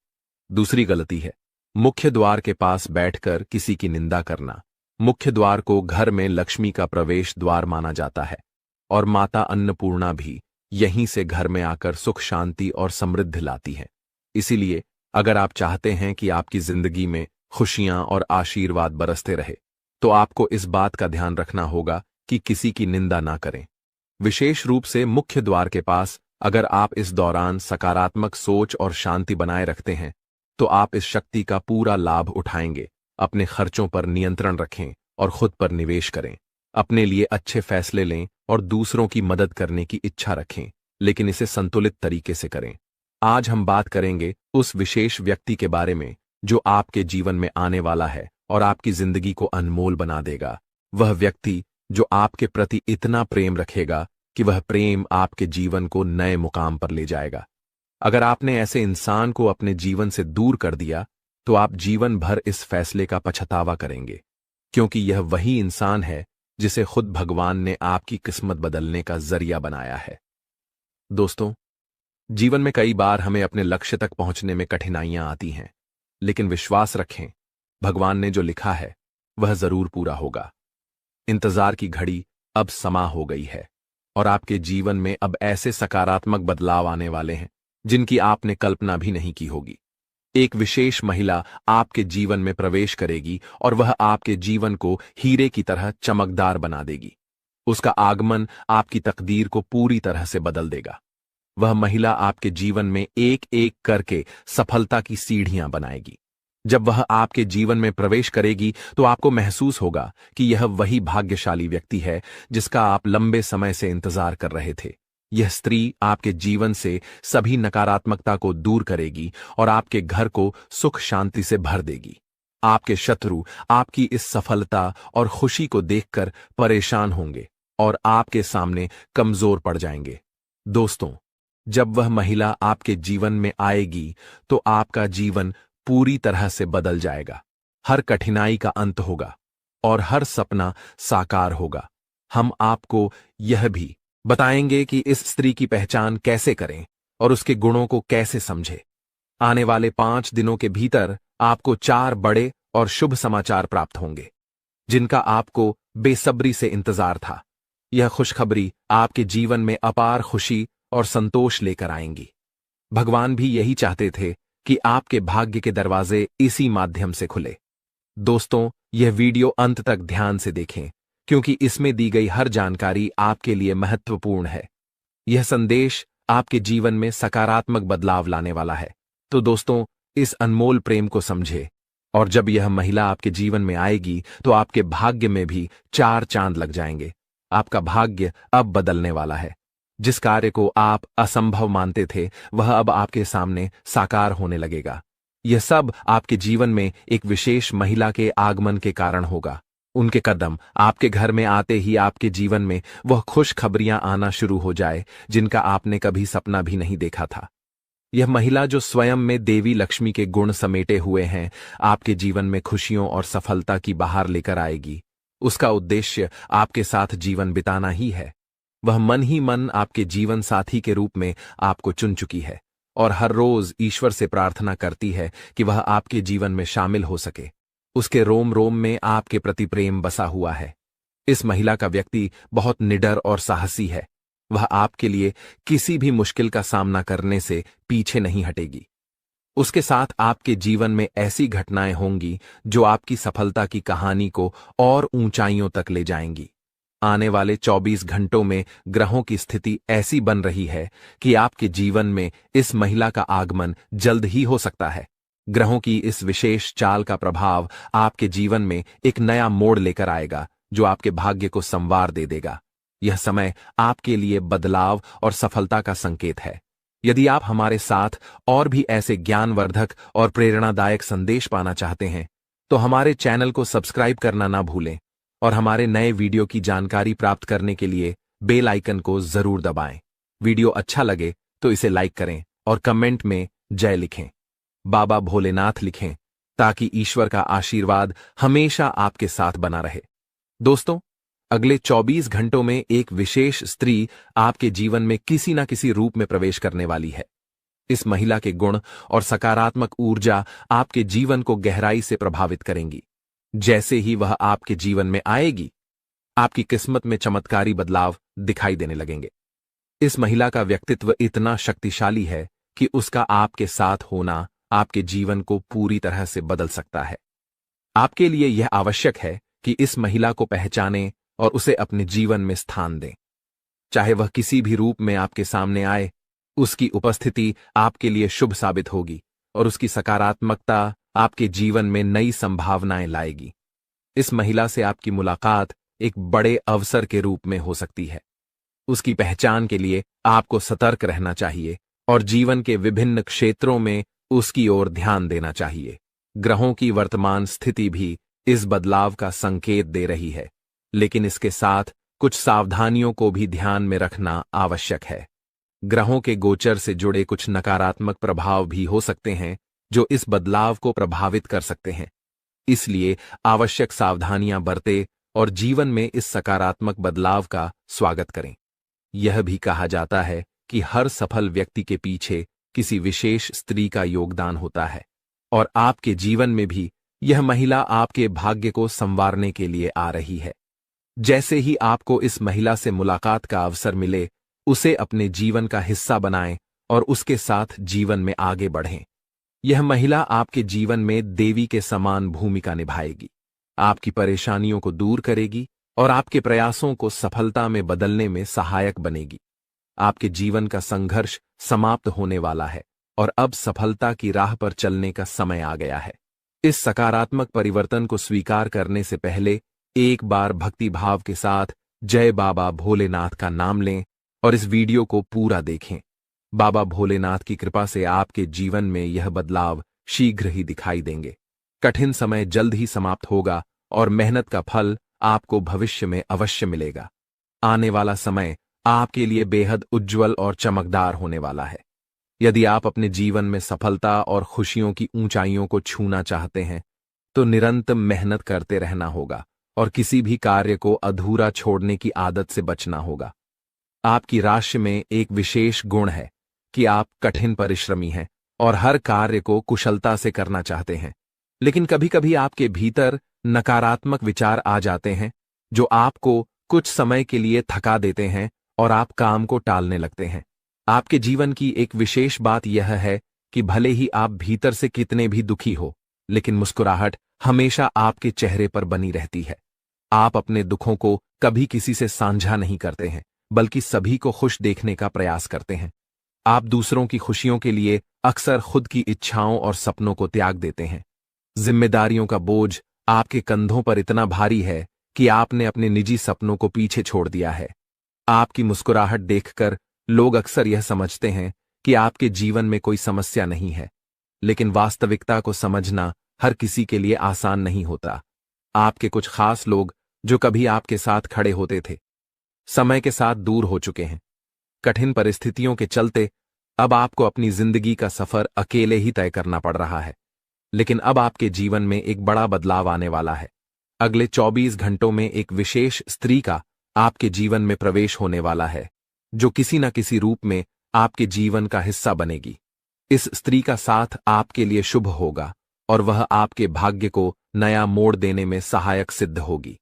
दूसरी गलती है मुख्य द्वार के पास बैठकर किसी की निंदा करना। मुख्य द्वार को घर में लक्ष्मी का प्रवेश द्वार माना जाता है और माता अन्नपूर्णा भी यहीं से घर में आकर सुख, शांति और समृद्धि लाती है। इसीलिए अगर आप चाहते हैं कि आपकी जिंदगी में खुशियां और आशीर्वाद बरसते रहे, तो आपको इस बात का ध्यान रखना होगा कि किसी की निंदा ना करें। विशेष रूप से मुख्य द्वार के पास अगर आप इस दौरान सकारात्मक सोच और शांति बनाए रखते हैं, तो आप इस शक्ति का पूरा लाभ उठाएंगे। अपने खर्चों पर नियंत्रण रखें और खुद पर निवेश करें। अपने लिए अच्छे फैसले लें और दूसरों की मदद करने की इच्छा रखें, लेकिन इसे संतुलित तरीके से करें। आज हम बात करेंगे उस विशेष व्यक्ति के बारे में जो आपके जीवन में आने वाला है और आपकी जिंदगी को अनमोल बना देगा। वह व्यक्ति जो आपके प्रति इतना प्रेम रखेगा कि वह प्रेम आपके जीवन को नए मुकाम पर ले जाएगा। अगर आपने ऐसे इंसान को अपने जीवन से दूर कर दिया, तो आप जीवन भर इस फैसले का पछतावा करेंगे, क्योंकि यह वही इंसान है जिसे खुद भगवान ने आपकी किस्मत बदलने का जरिया बनाया है। दोस्तों, जीवन में कई बार हमें अपने लक्ष्य तक पहुंचने में कठिनाइयां आती हैं, लेकिन विश्वास रखें, भगवान ने जो लिखा है वह जरूर पूरा होगा। इंतजार की घड़ी अब समा हो गई है और आपके जीवन में अब ऐसे सकारात्मक बदलाव आने वाले हैं जिनकी आपने कल्पना भी नहीं की होगी। एक विशेष महिला आपके जीवन में प्रवेश करेगी और वह आपके जीवन को हीरे की तरह चमकदार बना देगी। उसका आगमन आपकी तकदीर को पूरी तरह से बदल देगा। वह महिला आपके जीवन में एक एक करके सफलता की सीढ़ियां बनाएगी। जब वह आपके जीवन में प्रवेश करेगी तो आपको महसूस होगा कि यह वही भाग्यशाली व्यक्ति है जिसका आप लंबे समय से इंतजार कर रहे थे। यह स्त्री आपके जीवन से सभी नकारात्मकता को दूर करेगी और आपके घर को सुख शांति से भर देगी। आपके शत्रु आपकी इस सफलता और खुशी को देखकर परेशान होंगे और आपके सामने कमजोर पड़ जाएंगे। दोस्तों, जब वह महिला आपके जीवन में आएगी तो आपका जीवन पूरी तरह से बदल जाएगा। हर कठिनाई का अंत होगा और हर सपना साकार होगा। हम आपको यह भी बताएंगे कि इस स्त्री की पहचान कैसे करें और उसके गुणों को कैसे समझें। आने वाले 5 दिनों के भीतर आपको 4 बड़े और शुभ समाचार प्राप्त होंगे जिनका आपको बेसब्री से इंतजार था। यह खुशखबरी आपके जीवन में अपार खुशी और संतोष लेकर आएंगी। भगवान भी यही चाहते थे कि आपके भाग्य के दरवाजे इसी माध्यम से खुले। दोस्तों, यह वीडियो अंत तक ध्यान से देखें क्योंकि इसमें दी गई हर जानकारी आपके लिए महत्वपूर्ण है। यह संदेश आपके जीवन में सकारात्मक बदलाव लाने वाला है। तो दोस्तों, इस अनमोल प्रेम को समझे और जब यह महिला आपके जीवन में आएगी तो आपके भाग्य में भी 4 चांद लग जाएंगे। आपका भाग्य अब बदलने वाला है। जिस कार्य को आप असंभव मानते थे वह अब आपके सामने साकार होने लगेगा। यह सब आपके जीवन में एक विशेष महिला के आगमन के कारण होगा। उनके कदम आपके घर में आते ही आपके जीवन में वह खुशखबरियां आना शुरू हो जाए जिनका आपने कभी सपना भी नहीं देखा था। यह महिला जो स्वयं में देवी लक्ष्मी के गुण समेटे हुए हैं, आपके जीवन में खुशियों और सफलता की बहार लेकर आएगी। उसका उद्देश्य आपके साथ जीवन बिताना ही है। वह मन ही मन आपके जीवन साथी के रूप में आपको चुन चुकी है और हर रोज ईश्वर से प्रार्थना करती है कि वह आपके जीवन में शामिल हो सके। उसके रोम रोम में आपके प्रति प्रेम बसा हुआ है। इस महिला का व्यक्ति बहुत निडर और साहसी है। वह आपके लिए किसी भी मुश्किल का सामना करने से पीछे नहीं हटेगी। उसके साथ आपके जीवन में ऐसी घटनाएं होंगी जो आपकी सफलता की कहानी को और ऊंचाइयों तक ले जाएंगी। आने वाले 24 घंटों में ग्रहों की स्थिति ऐसी बन रही है कि आपके जीवन में इस महिला का आगमन जल्द ही हो सकता है। ग्रहों की इस विशेष चाल का प्रभाव आपके जीवन में एक नया मोड़ लेकर आएगा जो आपके भाग्य को संवार दे देगा। यह समय आपके लिए बदलाव और सफलता का संकेत है। यदि आप हमारे साथ और भी ऐसे ज्ञानवर्धक और प्रेरणादायक संदेश पाना चाहते हैं तो हमारे चैनल को सब्सक्राइब करना ना भूलें और हमारे नए वीडियो की जानकारी प्राप्त करने के लिए बेल आइकन को जरूर दबाएं। वीडियो अच्छा लगे तो इसे लाइक करें और कमेंट में जय लिखें, बाबा भोलेनाथ लिखें ताकि ईश्वर का आशीर्वाद हमेशा आपके साथ बना रहे। दोस्तों, अगले 24 घंटों में एक विशेष स्त्री आपके जीवन में किसी न किसी रूप में प्रवेश करने वाली है। इस महिला के गुण और सकारात्मक ऊर्जा आपके जीवन को गहराई से प्रभावित करेंगी। जैसे ही वह आपके जीवन में आएगी, आपकी किस्मत में चमत्कारी बदलाव दिखाई देने लगेंगे। इस महिला का व्यक्तित्व इतना शक्तिशाली है कि उसका आपके साथ होना आपके जीवन को पूरी तरह से बदल सकता है। आपके लिए यह आवश्यक है कि इस महिला को पहचानें और उसे अपने जीवन में स्थान दें। चाहे वह किसी भी रूप में आपके सामने आए, उसकी उपस्थिति आपके लिए शुभ साबित होगी और उसकी सकारात्मकता आपके जीवन में नई संभावनाएं लाएगी। इस महिला से आपकी मुलाकात एक बड़े अवसर के रूप में हो सकती है। उसकी पहचान के लिए आपको सतर्क रहना चाहिए और जीवन के विभिन्न क्षेत्रों में उसकी ओर ध्यान देना चाहिए। ग्रहों की वर्तमान स्थिति भी इस बदलाव का संकेत दे रही है, लेकिन इसके साथ कुछ सावधानियों को भी ध्यान में रखना आवश्यक है। ग्रहों के गोचर से जुड़े कुछ नकारात्मक प्रभाव भी हो सकते हैं जो इस बदलाव को प्रभावित कर सकते हैं। इसलिए आवश्यक सावधानियां बरतें और जीवन में इस सकारात्मक बदलाव का स्वागत करें। यह भी कहा जाता है कि हर सफल व्यक्ति के पीछे किसी विशेष स्त्री का योगदान होता है और आपके जीवन में भी यह महिला आपके भाग्य को संवारने के लिए आ रही है। जैसे ही आपको इस महिला से मुलाकात का अवसर मिले, उसे अपने जीवन का हिस्सा बनाएं और उसके साथ जीवन में आगे बढ़ें। यह महिला आपके जीवन में देवी के समान भूमिका निभाएगी, आपकी परेशानियों को दूर करेगी और आपके प्रयासों को सफलता में बदलने में सहायक बनेगी। आपके जीवन का संघर्ष समाप्त होने वाला है और अब सफलता की राह पर चलने का समय आ गया है। इस सकारात्मक परिवर्तन को स्वीकार करने से पहले एक बार भक्ति भाव के साथ जय बाबा भोलेनाथ का नाम लें और इस वीडियो को पूरा देखें। बाबा भोलेनाथ की कृपा से आपके जीवन में यह बदलाव शीघ्र ही दिखाई देंगे। कठिन समय जल्द ही समाप्त होगा और मेहनत का फल आपको भविष्य में अवश्य मिलेगा। आने वाला समय आपके लिए बेहद उज्जवल और चमकदार होने वाला है। यदि आप अपने जीवन में सफलता और खुशियों की ऊंचाइयों को छूना चाहते हैं तो निरंतर मेहनत करते रहना होगा और किसी भी कार्य को अधूरा छोड़ने की आदत से बचना होगा। आपकी राशि में एक विशेष गुण है कि आप कठिन परिश्रमी हैं और हर कार्य को कुशलता से करना चाहते हैं, लेकिन कभी कभी आपके भीतर नकारात्मक विचार आ जाते हैं जो आपको कुछ समय के लिए थका देते हैं और आप काम को टालने लगते हैं। आपके जीवन की एक विशेष बात यह है कि भले ही आप भीतर से कितने भी दुखी हो, लेकिन मुस्कुराहट हमेशा आपके चेहरे पर बनी रहती है। आप अपने दुखों को कभी किसी से साझा नहीं करते हैं, बल्कि सभी को खुश देखने का प्रयास करते हैं। आप दूसरों की खुशियों के लिए अक्सर खुद की इच्छाओं और सपनों को त्याग देते हैं। जिम्मेदारियों का बोझ आपके कंधों पर इतना भारी है कि आपने अपने निजी सपनों को पीछे छोड़ दिया है। आपकी मुस्कुराहट देखकर लोग अक्सर यह समझते हैं कि आपके जीवन में कोई समस्या नहीं है, लेकिन वास्तविकता को समझना हर किसी के लिए आसान नहीं होता। आपके कुछ खास लोग जो कभी आपके साथ खड़े होते थे, समय के साथ दूर हो चुके हैं। कठिन परिस्थितियों के चलते अब आपको अपनी जिंदगी का सफर अकेले ही तय करना पड़ रहा है, लेकिन अब आपके जीवन में एक बड़ा बदलाव आने वाला है। अगले 24 घंटों में एक विशेष स्त्री का आपके जीवन में प्रवेश होने वाला है, जो किसी न किसी रूप में आपके जीवन का हिस्सा बनेगी। इस स्त्री का साथ आपके लिए शुभ होगा और वह आपके भाग्य को नया मोड़ देने में सहायक सिद्ध होगी।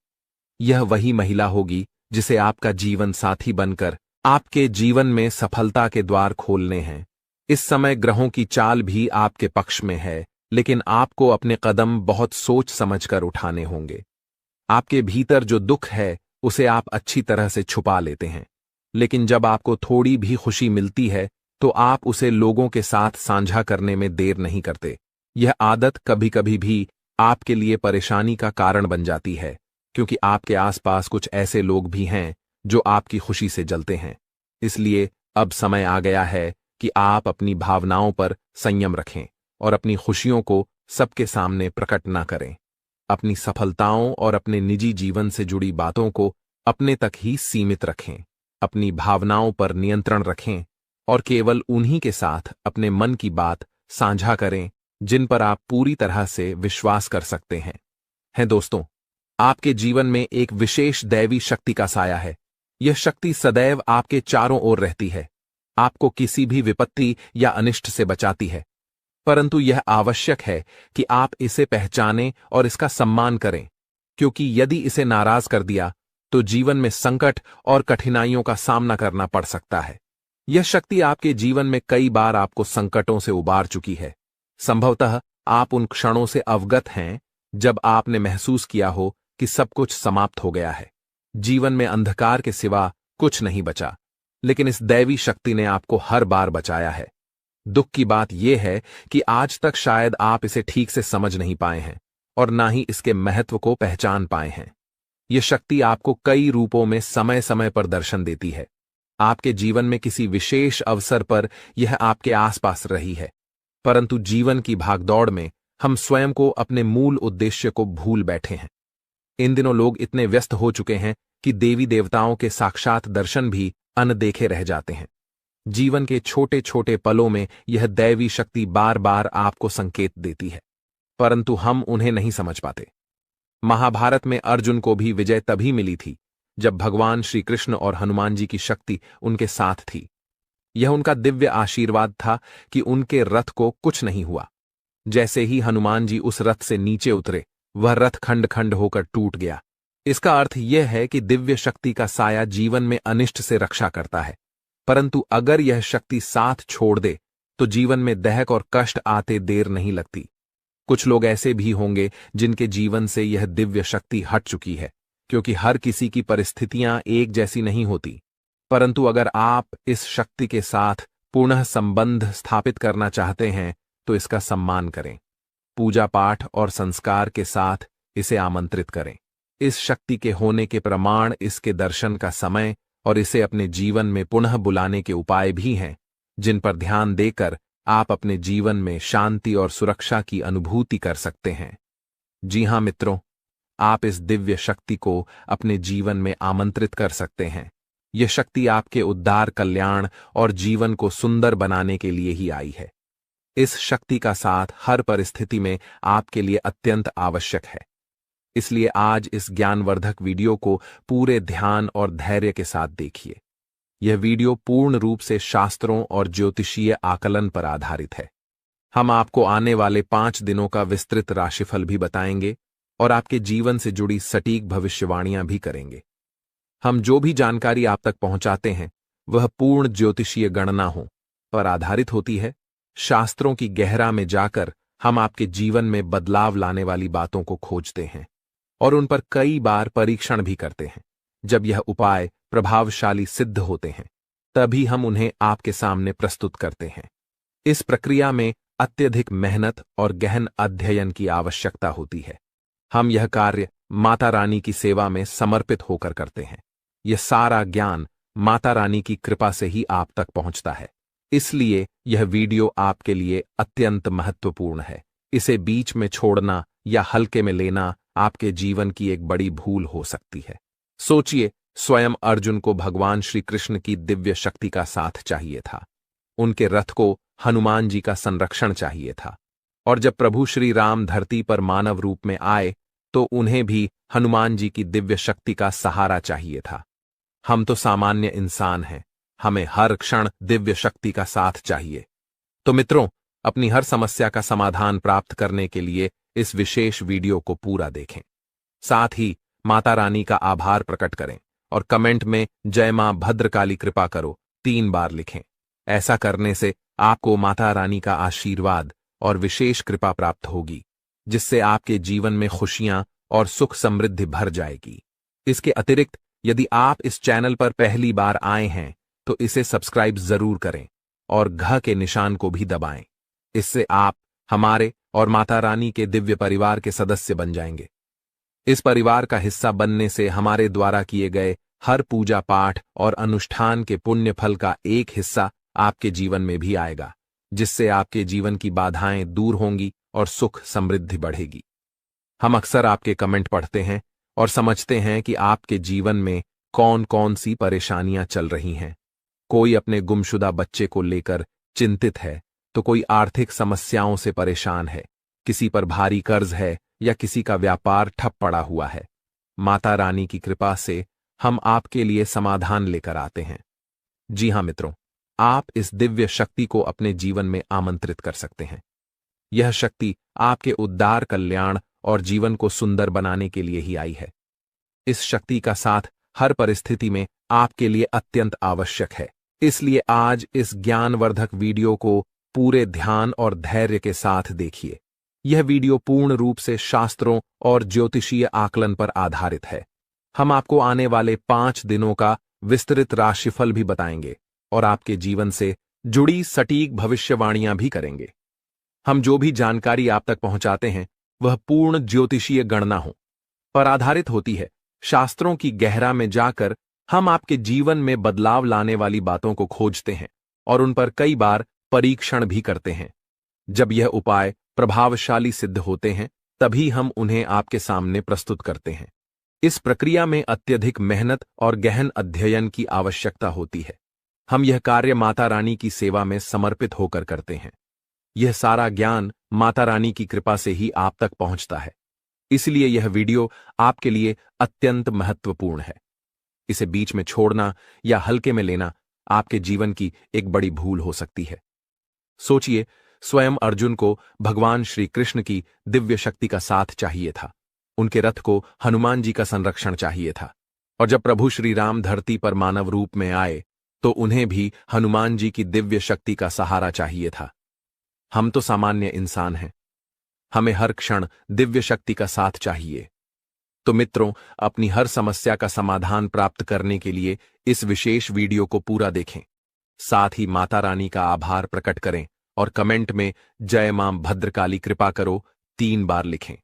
यह वही महिला होगी जिसे आपका जीवन साथी बनकर आपके जीवन में सफलता के द्वार खोलने हैं। इस समय ग्रहों की चाल भी आपके पक्ष में है, लेकिन आपको अपने कदम बहुत सोच समझकर उठाने होंगे। आपके भीतर जो दुख है उसे आप अच्छी तरह से छुपा लेते हैं, लेकिन जब आपको थोड़ी भी खुशी मिलती है तो आप उसे लोगों के साथ साझा करने में देर नहीं करते। यह आदत कभी कभी भी आपके लिए परेशानी का कारण बन जाती है, क्योंकि आपके आसपास कुछ ऐसे लोग भी हैं जो आपकी खुशी से जलते हैं। इसलिए अब समय आ गया है कि आप अपनी भावनाओं पर संयम रखें और अपनी खुशियों को सबके सामने प्रकट न करें। अपनी सफलताओं और अपने निजी जीवन से जुड़ी बातों को अपने तक ही सीमित रखें। अपनी भावनाओं पर नियंत्रण रखें और केवल उन्हीं के साथ अपने मन की बात साझा करें जिन पर आप पूरी तरह से विश्वास कर सकते हैं दोस्तों, आपके जीवन में एक विशेष दैवी शक्ति का साया है। यह शक्ति सदैव आपके चारों ओर रहती है, आपको किसी भी विपत्ति या अनिष्ट से बचाती है। परंतु यह आवश्यक है कि आप इसे पहचानें और इसका सम्मान करें, क्योंकि यदि इसे नाराज कर दिया तो जीवन में संकट और कठिनाइयों का सामना करना पड़ सकता है। यह शक्ति आपके जीवन में कई बार आपको संकटों से उबार चुकी है। संभवतः आप उन क्षणों से अवगत हैं जब आपने महसूस किया हो कि सब कुछ समाप्त हो गया है, जीवन में अंधकार के सिवा कुछ नहीं बचा, लेकिन इस दैवी शक्ति ने आपको हर बार बचाया है। दुख की बात यह है कि आज तक शायद आप इसे ठीक से समझ नहीं पाए हैं और ना ही इसके महत्व को पहचान पाए हैं। यह शक्ति आपको कई रूपों में समय समय पर दर्शन देती है। आपके जीवन में किसी विशेष अवसर पर यह आपके आसपास रही है, परंतु जीवन की भागदौड़ में हम स्वयं को अपने मूल उद्देश्य को भूल बैठे हैं। इन दिनों लोग इतने व्यस्त हो चुके हैं कि देवी देवताओं के साक्षात दर्शन भी अनदेखे रह जाते हैं। जीवन के छोटे छोटे पलों में यह दैवी शक्ति बार बार आपको संकेत देती है, परंतु हम उन्हें नहीं समझ पाते। महाभारत में अर्जुन को भी विजय तभी मिली थी जब भगवान श्री कृष्ण और हनुमान जी की शक्ति उनके साथ थी। यह उनका दिव्य आशीर्वाद था कि उनके रथ को कुछ नहीं हुआ। जैसे ही हनुमान जी उस रथ से नीचे उतरे, वह रथ खंड खंड होकर टूट गया। इसका अर्थ यह है कि दिव्य शक्ति का साया जीवन में अनिष्ट से रक्षा करता है, परंतु अगर यह शक्ति साथ छोड़ दे तो जीवन में दहक और कष्ट आते देर नहीं लगती। कुछ लोग ऐसे भी होंगे जिनके जीवन से यह दिव्य शक्ति हट चुकी है, क्योंकि हर किसी की परिस्थितियां एक जैसी नहीं होती। परंतु अगर आप इस शक्ति के साथ पुनः संबंध स्थापित करना चाहते हैं तो इसका सम्मान करें। पूजा पाठ और संस्कार के साथ इसे आमंत्रित करें। इस शक्ति के होने के प्रमाण इसके दर्शन का समय और इसे अपने जीवन में पुनः बुलाने के उपाय भी हैं, जिन पर ध्यान देकर आप अपने जीवन में शांति और सुरक्षा की अनुभूति कर सकते हैं। जी हां मित्रों, आप इस दिव्य शक्ति को अपने जीवन में आमंत्रित कर सकते हैं। यह शक्ति आपके उद्धार, कल्याण और जीवन को सुंदर बनाने के लिए ही आई है। इस शक्ति का साथ हर परिस्थिति में आपके लिए अत्यंत आवश्यक है। इसलिए आज इस ज्ञानवर्धक वीडियो को पूरे ध्यान और धैर्य के साथ देखिए। यह वीडियो पूर्ण रूप से शास्त्रों और ज्योतिषीय आकलन पर आधारित है। हम आपको आने वाले 5 दिनों का विस्तृत राशिफल भी बताएंगे और आपके जीवन से जुड़ी सटीक भविष्यवाणियां भी करेंगे। हम जो भी जानकारी आप तक पहुंचाते हैं वह पूर्ण ज्योतिषीय गणनाओं पर आधारित होती है। शास्त्रों की गहरा में जाकर हम आपके जीवन में बदलाव लाने वाली बातों को खोजते हैं और उन पर कई बार परीक्षण भी करते हैं। जब यह उपाय प्रभावशाली सिद्ध होते हैं तभी हम उन्हें आपके सामने प्रस्तुत करते हैं। इस प्रक्रिया में अत्यधिक मेहनत और गहन अध्ययन की आवश्यकता होती है। हम यह कार्य माता रानी की सेवा में समर्पित होकर करते हैं। यह सारा ज्ञान माता रानी की कृपा से ही आप तक पहुंचता है। इसलिए यह वीडियो आपके लिए अत्यंत महत्वपूर्ण है। इसे बीच में छोड़ना या हल्के में लेना आपके जीवन की एक बड़ी भूल हो सकती है। सोचिए, स्वयं अर्जुन को भगवान श्री कृष्ण की दिव्य शक्ति का साथ चाहिए था। उनके रथ को हनुमान जी का संरक्षण चाहिए था। और जब प्रभु श्री राम धरती पर मानव रूप में आए तो उन्हें भी हनुमान जी की दिव्य शक्ति का सहारा चाहिए था। हम तो सामान्य इंसान हैं, हमें हर क्षण दिव्य शक्ति का साथ चाहिए। तो मित्रों, अपनी हर समस्या का समाधान प्राप्त करने के लिए इस विशेष वीडियो को पूरा देखें। साथ ही माता रानी का आभार प्रकट करें और कमेंट में जय मां भद्रकाली कृपा करो 3 बार लिखें। ऐसा करने से आपको माता रानी का आशीर्वाद और विशेष कृपा प्राप्त होगी, जिससे आपके जीवन में खुशियां और सुख समृद्धि भर जाएगी। इसके अतिरिक्त यदि आप इस चैनल पर पहली बार आए हैं तो इसे सब्सक्राइब जरूर करें और घ के निशान को भी दबाएं। इससे आप हमारे और माता रानी के दिव्य परिवार के सदस्य बन जाएंगे। इस परिवार का हिस्सा बनने से हमारे द्वारा किए गए हर पूजा पाठ और अनुष्ठान के पुण्य फल का एक हिस्सा आपके जीवन में भी आएगा, जिससे आपके जीवन की बाधाएं दूर होंगी और सुख समृद्धि बढ़ेगी। हम अक्सर आपके कमेंट पढ़ते हैं और समझते हैं कि आपके जीवन में कौन कौन सी परेशानियां चल रही हैं। कोई अपने गुमशुदा बच्चे को लेकर चिंतित है, तो कोई आर्थिक समस्याओं से परेशान है, किसी पर भारी कर्ज है या किसी का व्यापार ठप पड़ा हुआ है। माता रानी की कृपा से हम आपके लिए समाधान लेकर आते हैं। जी हां मित्रों, आप इस दिव्य शक्ति को अपने जीवन में आमंत्रित कर सकते हैं। यह शक्ति आपके उद्धार, कल्याण और जीवन को सुंदर बनाने के लिए ही आई है। इस शक्ति का साथ हर परिस्थिति में आपके लिए अत्यंत आवश्यक है। इसलिए आज इस ज्ञानवर्धक वीडियो को पूरे ध्यान और धैर्य के साथ देखिए। यह वीडियो पूर्ण रूप से शास्त्रों और ज्योतिषीय आकलन पर आधारित है। हम आपको आने वाले 5 दिनों का विस्तृत राशिफल भी बताएंगे और आपके जीवन से जुड़ी सटीक भविष्यवाणियां भी करेंगे। हम जो भी जानकारी आप तक पहुंचाते हैं वह पूर्ण ज्योतिषीय गणनाओं पर आधारित होती है। शास्त्रों की गहरा में जाकर हम आपके जीवन में बदलाव लाने वाली बातों को खोजते हैं और उन पर कई बार परीक्षण भी करते हैं। जब यह उपाय प्रभावशाली सिद्ध होते हैं तभी हम उन्हें आपके सामने प्रस्तुत करते हैं। इस प्रक्रिया में अत्यधिक मेहनत और गहन अध्ययन की आवश्यकता होती है। हम यह कार्य माता रानी की सेवा में समर्पित होकर करते हैं। यह सारा ज्ञान माता रानी की कृपा से ही आप तक पहुंचता है। इसलिए यह वीडियो आपके लिए अत्यंत महत्वपूर्ण है। इसे बीच में छोड़ना या हल्के में लेना आपके जीवन की एक बड़ी भूल हो सकती है। सोचिए, स्वयं अर्जुन को भगवान श्री कृष्ण की दिव्य शक्ति का साथ चाहिए था। उनके रथ को हनुमान जी का संरक्षण चाहिए था। और जब प्रभु श्री राम धरती पर मानव रूप में आए तो उन्हें भी हनुमान जी की दिव्य शक्ति का सहारा चाहिए था। हम तो सामान्य इंसान हैं, हमें हर क्षण दिव्य शक्ति का साथ चाहिए। तो मित्रों, अपनी हर समस्या का समाधान प्राप्त करने के लिए इस विशेष वीडियो को पूरा देखें। साथ ही माता रानी का आभार प्रकट करें और कमेंट में जय मां भद्रकाली कृपा करो 3 बार लिखें।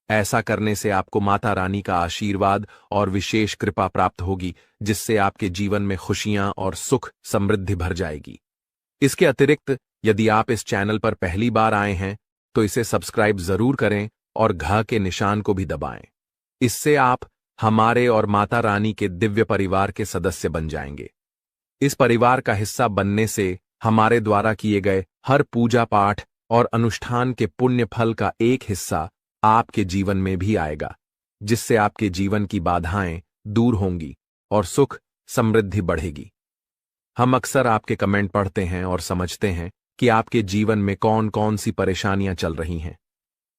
ऐसा करने से आपको माता रानी का आशीर्वाद और विशेष कृपा प्राप्त होगी, जिससे आपके जीवन में खुशियां और सुख समृद्धि भर जाएगी। इसके अतिरिक्त यदि आप इस चैनल पर पहली बार आए हैं तो इसे सब्सक्राइब जरूर करें और घ के निशान को भी दबाएं। इससे आप हमारे और माता रानी के दिव्य परिवार के सदस्य बन जाएंगे। इस परिवार का हिस्सा बनने से हमारे द्वारा किए गए हर पूजा पाठ और अनुष्ठान के पुण्य फल का एक हिस्सा आपके जीवन में भी आएगा, जिससे आपके जीवन की बाधाएं दूर होंगी और सुख समृद्धि बढ़ेगी। हम अक्सर आपके कमेंट पढ़ते हैं और समझते हैं कि आपके जीवन में कौन कौन सी परेशानियां चल रही हैं।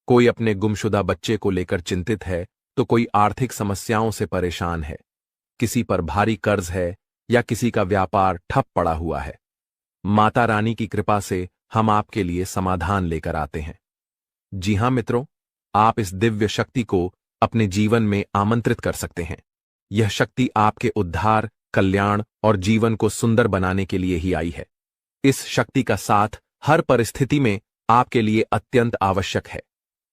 कोई अपने गुमशुदा बच्चे को लेकर चिंतित है, तो कोई आर्थिक समस्याओं से परेशान है, किसी पर भारी कर्ज है या किसी का व्यापार ठप पड़ा हुआ है। माता रानी की कृपा से हम आपके लिए समाधान लेकर आते हैं। जी हां मित्रों, आप इस दिव्य शक्ति को अपने जीवन में आमंत्रित कर सकते हैं। यह शक्ति आपके उद्धार, कल्याण और जीवन को सुंदर बनाने के लिए ही आई है। इस शक्ति का साथ हर परिस्थिति में आपके लिए अत्यंत आवश्यक है।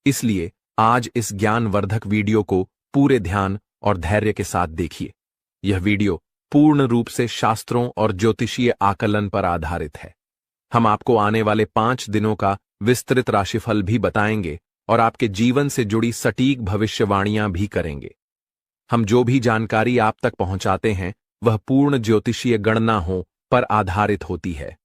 इसलिए आज इस ज्ञानवर्धक वीडियो को पूरे ध्यान और धैर्य के साथ देखिए। यह वीडियो पूर्ण रूप से शास्त्रों और ज्योतिषीय आकलन पर आधारित है। हम आपको आने वाले 5 दिनों का विस्तृत राशिफल भी बताएंगे और आपके जीवन से जुड़ी सटीक भविष्यवाणियां भी करेंगे। हम जो भी जानकारी आप तक पहुंचाते हैं वह पूर्ण ज्योतिषीय गणनाओं पर आधारित होती है।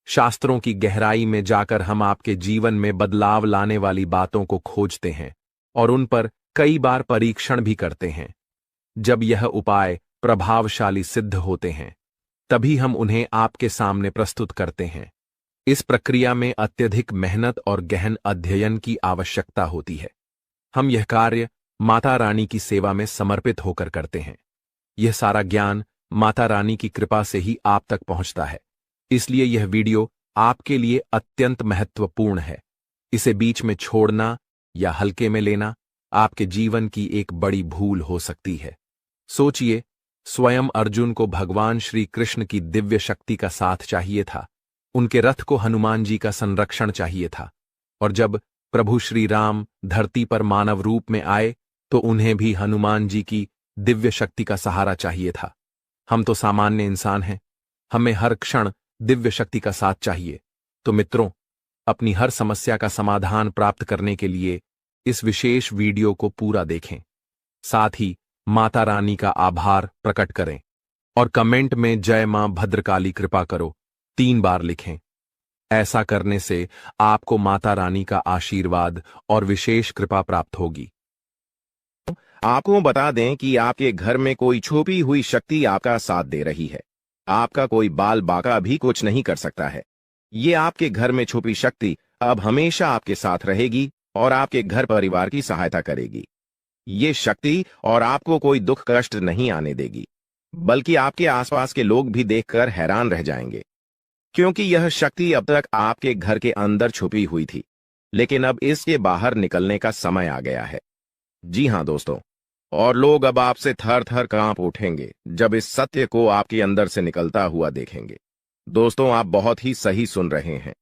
शास्त्रों की गहराई में जाकर हम आपके जीवन में बदलाव लाने वाली बातों को खोजते हैं और उन पर कई बार परीक्षण भी करते हैं। जब यह उपाय प्रभावशाली सिद्ध होते हैं, तभी हम उन्हें आपके सामने प्रस्तुत करते हैं। इस प्रक्रिया में अत्यधिक मेहनत और गहन अध्ययन की आवश्यकता होती है। हम यह कार्य माता रानी की सेवा में समर्पित होकर करते हैं। यह सारा ज्ञान माता रानी की कृपा से ही आप तक पहुंचता है। इसलिए यह वीडियो आपके लिए अत्यंत महत्वपूर्ण है। इसे बीच में छोड़ना या हल्के में लेना आपके जीवन की एक बड़ी भूल हो सकती है। सोचिए, स्वयं अर्जुन को भगवान श्री कृष्ण की दिव्य शक्ति का साथ चाहिए था, उनके रथ को हनुमान जी का संरक्षण चाहिए था, और जब प्रभु श्री राम धरती पर मानव रूप में आए तो उन्हें भी हनुमान जी की दिव्य शक्ति का सहारा चाहिए था। हम तो सामान्य इंसान हैं, हमें हर क्षण दिव्य शक्ति का साथ चाहिए। तो मित्रों, अपनी हर समस्या का समाधान प्राप्त करने के लिए इस विशेष वीडियो को पूरा देखें। साथ ही माता रानी का आभार प्रकट करें और कमेंट में जय मां भद्रकाली कृपा करो 3 बार लिखें। ऐसा करने से आपको माता रानी का आशीर्वाद और विशेष कृपा प्राप्त होगी। आपको बता दें कि आपके घर में कोई छुपी हुई शक्ति आपका साथ दे रही है। आपका कोई बाल बाका भी कुछ नहीं कर सकता है। ये आपके घर में छुपी शक्ति अब हमेशा आपके साथ रहेगी और आपके घर परिवार की सहायता करेगी। ये शक्ति और आपको कोई दुख कष्ट नहीं आने देगी, बल्कि आपके आसपास के लोग भी देखकर हैरान रह जाएंगे, क्योंकि यह शक्ति अब तक आपके घर के अंदर छुपी हुई थी, लेकिन अब इसके बाहर निकलने का समय आ गया है। जी हां दोस्तों, और लोग अब आपसे थर थर कांप उठेंगे जब इस सत्य को आपके अंदर से निकलता हुआ देखेंगे। दोस्तों, आप बहुत ही सही सुन रहे हैं।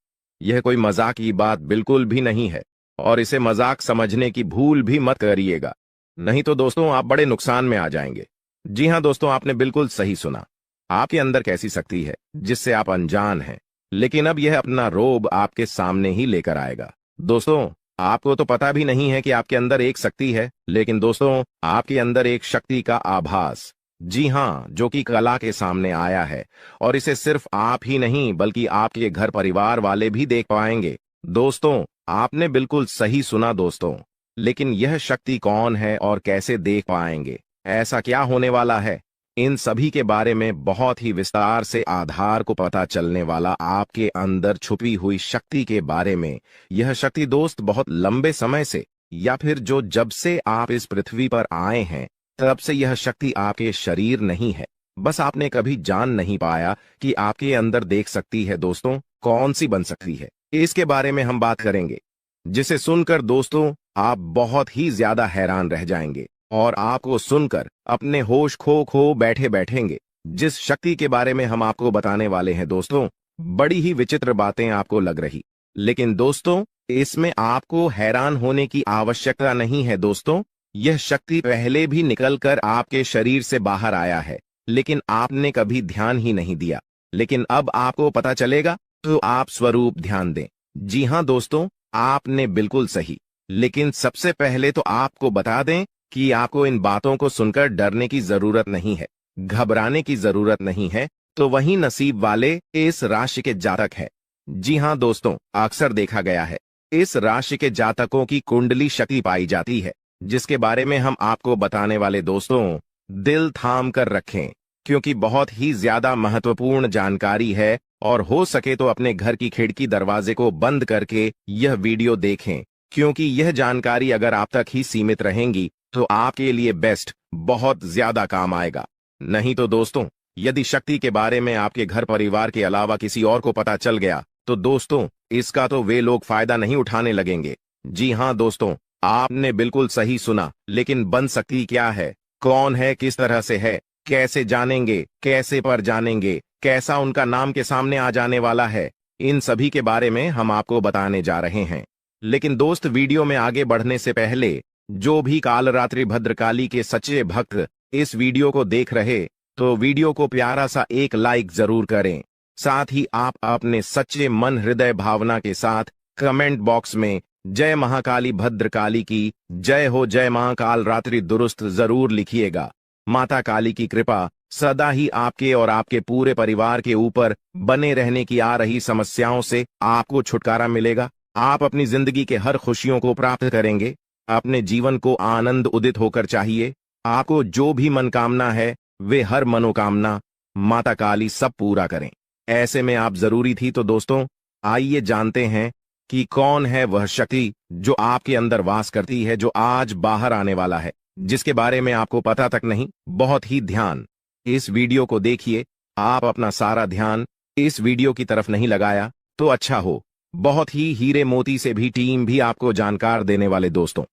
यह कोई मजाक की बात बिल्कुल भी नहीं है और इसे मजाक समझने की भूल भी मत करिएगा, नहीं तो दोस्तों आप बड़े नुकसान में आ जाएंगे। जी हां दोस्तों, आपने बिल्कुल सही सुना। आपके अंदर कैसी शक्ति है जिससे आप अनजान हैं, लेकिन अब यह अपना रोब आपके सामने ही लेकर आएगा। दोस्तों, आपको तो पता भी नहीं है कि आपके अंदर एक शक्ति है, लेकिन दोस्तों आपके अंदर एक शक्ति का आभास, जी हां, जो कि कला के सामने आया है, और इसे सिर्फ आप ही नहीं बल्कि आपके घर परिवार वाले भी देख पाएंगे। दोस्तों, आपने बिल्कुल सही सुना दोस्तों, लेकिन यह शक्ति कौन है और कैसे देख पाएंगे, ऐसा क्या होने वाला है, इन सभी के बारे में बहुत ही विस्तार से आधार को पता चलने वाला आपके अंदर छुपी हुई शक्ति के बारे में। यह शक्ति दोस्त बहुत लंबे समय से, या फिर जो जब से आप इस पृथ्वी पर आए हैं तब से यह शक्ति आपके शरीर नहीं है, बस आपने कभी जान नहीं पाया कि आपके अंदर देख सकती है। दोस्तों, कौन सी बन सकती है, इसके बारे में हम बात करेंगे, जिसे सुनकर दोस्तों आप बहुत ही ज्यादा हैरान रह जाएंगे और आपको सुनकर अपने होश खो बैठे बैठेंगे। जिस शक्ति के बारे में हम आपको बताने वाले हैं दोस्तों, बड़ी ही विचित्र बातें आपको लग रही, लेकिन दोस्तों इसमें आपको हैरान होने की आवश्यकता नहीं है दोस्तों। यह शक्ति पहले भी निकलकर आपके शरीर से बाहर आया है, लेकिन आपने कभी ध्यान ही नहीं दिया। लेकिन अब आपको पता चलेगा, तो आप स्वरूप ध्यान दें। जी हाँ दोस्तों, आपने बिल्कुल सही। लेकिन सबसे पहले तो आपको बता दें कि आपको इन बातों को सुनकर डरने की जरूरत नहीं है, घबराने की जरूरत नहीं है। तो वही नसीब वाले इस राशि के जातक है। जी हाँ दोस्तों, अक्सर देखा गया है, इस राशि के जातकों की कुंडली शक्ति पाई जाती है, जिसके बारे में हम आपको बताने वाले दोस्तों, दिल थाम कर रखें, क्योंकि बहुत ही ज्यादा महत्वपूर्ण जानकारी है। और हो सके तो अपने घर की खिड़की दरवाजे को बंद करके यह वीडियो देखें, क्योंकि यह जानकारी अगर आप तक ही सीमित रहेंगी तो आपके लिए बेस्ट, बहुत ज्यादा काम आएगा। नहीं तो दोस्तों, यदि शक्ति के बारे में आपके घर परिवार के अलावा किसी और को पता चल गया, तो दोस्तों इसका तो वे लोग फायदा नहीं उठाने लगेंगे। जी हाँ दोस्तों, आपने बिल्कुल सही सुना। लेकिन बन सकती क्या है, कौन है, किस तरह से है, कैसे जानेंगे, कैसे पर जानेंगे, कैसा उनका नाम के सामने आ जाने वाला है, इन सभी के बारे में हम आपको बताने जा रहे हैं। लेकिन दोस्त, वीडियो में आगे बढ़ने से पहले जो भी कालरात्रि भद्रकाली के सच्चे भक्त इस वीडियो को देख रहे, तो वीडियो को प्यारा सा एक लाइक जरूर करें। साथ ही आप अपने सच्चे मन हृदय भावना के साथ कमेंट बॉक्स में जय महाकाली भद्रकाली की जय हो, जय महाकाल रात्रि दुरुस्त जरूर लिखिएगा। माता काली की कृपा सदा ही आपके और आपके पूरे परिवार के ऊपर बने रहने की आ रही समस्याओं से आपको छुटकारा मिलेगा। आप अपनी जिंदगी के हर खुशियों को प्राप्त करेंगे। अपने जीवन को आनंद उदित होकर चाहिए। आपको जो भी मनोकामना है, वे हर मनोकामना माता काली सब पूरा करें। ऐसे में आप जरूरी थी। तो दोस्तों, आइए जानते हैं कि कौन है वह शक्ति जो आपके अंदर वास करती है, जो आज बाहर आने वाला है, जिसके बारे में आपको पता तक नहीं। बहुत ही ध्यान इस वीडियो को देखिए। आप अपना सारा ध्यान इस वीडियो की तरफ नहीं लगाया तो अच्छा हो। बहुत ही हीरे मोती से भी टीम भी आपको जानकार देने वाले दोस्तों,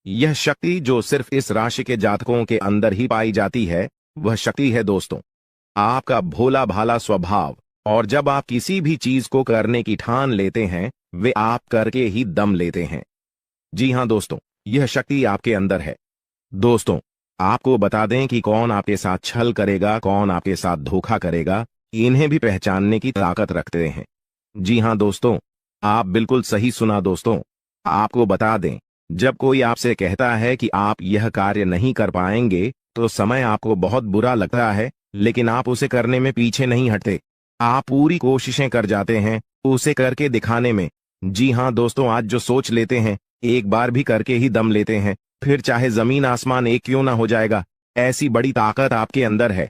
यह शक्ति जो सिर्फ इस राशि के जातकों के अंदर ही पाई जाती है, वह शक्ति है दोस्तों आपका भोला भाला स्वभाव। और जब आप किसी भी चीज को करने की ठान लेते हैं, वे आप करके ही दम लेते हैं। जी हाँ दोस्तों, यह शक्ति आपके अंदर है। दोस्तों, आपको बता दें कि कौन आपके साथ छल करेगा, कौन आपके साथ धोखा करेगा, इन्हें भी पहचानने की ताकत रखते हैं। जी हाँ दोस्तों, आप बिल्कुल सही सुना दोस्तों। आपको बता दें, जब कोई आपसे कहता है कि आप यह कार्य नहीं कर पाएंगे, तो समय आपको बहुत बुरा लगता है, लेकिन आप उसे करने में पीछे नहीं हटते। आप पूरी कोशिशें कर जाते हैं उसे करके दिखाने में। जी हाँ दोस्तों, आज जो सोच लेते हैं, एक बार भी करके ही दम लेते हैं, फिर चाहे जमीन आसमान एक क्यों ना हो जाएगा। ऐसी बड़ी ताकत आपके अंदर है।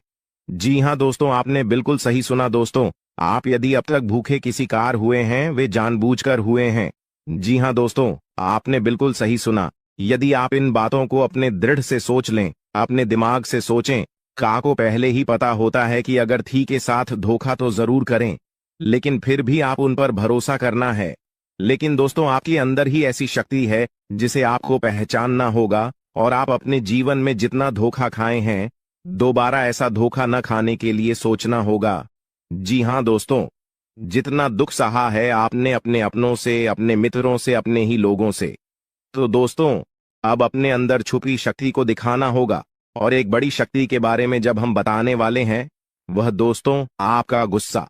जी हाँ दोस्तों, आपने बिल्कुल सही सुना दोस्तों। आप यदि अब तक भूखे किसी कार हुए हैं, वे जानबूझकर हुए हैं। जी हाँ दोस्तों, आपने बिल्कुल सही सुना। यदि आप इन बातों को अपने दृढ़ से सोच लें, अपने दिमाग से सोचें, का को पहले ही पता होता है कि अगर थी के साथ धोखा तो जरूर करें, लेकिन फिर भी आप उन पर भरोसा करना है। लेकिन दोस्तों, आपके अंदर ही ऐसी शक्ति है जिसे आपको पहचानना होगा, और आप अपने जीवन में जितना धोखा खाए हैं, दोबारा ऐसा धोखा न खाने के लिए सोचना होगा। जी हाँ दोस्तों, जितना दुख सहा है आपने अपने अपनों से, अपने मित्रों से, अपने ही लोगों से, तो दोस्तों अब अपने अंदर छुपी शक्ति को दिखाना होगा। और एक बड़ी शक्ति के बारे में जब हम बताने वाले हैं, वह दोस्तों आपका गुस्सा।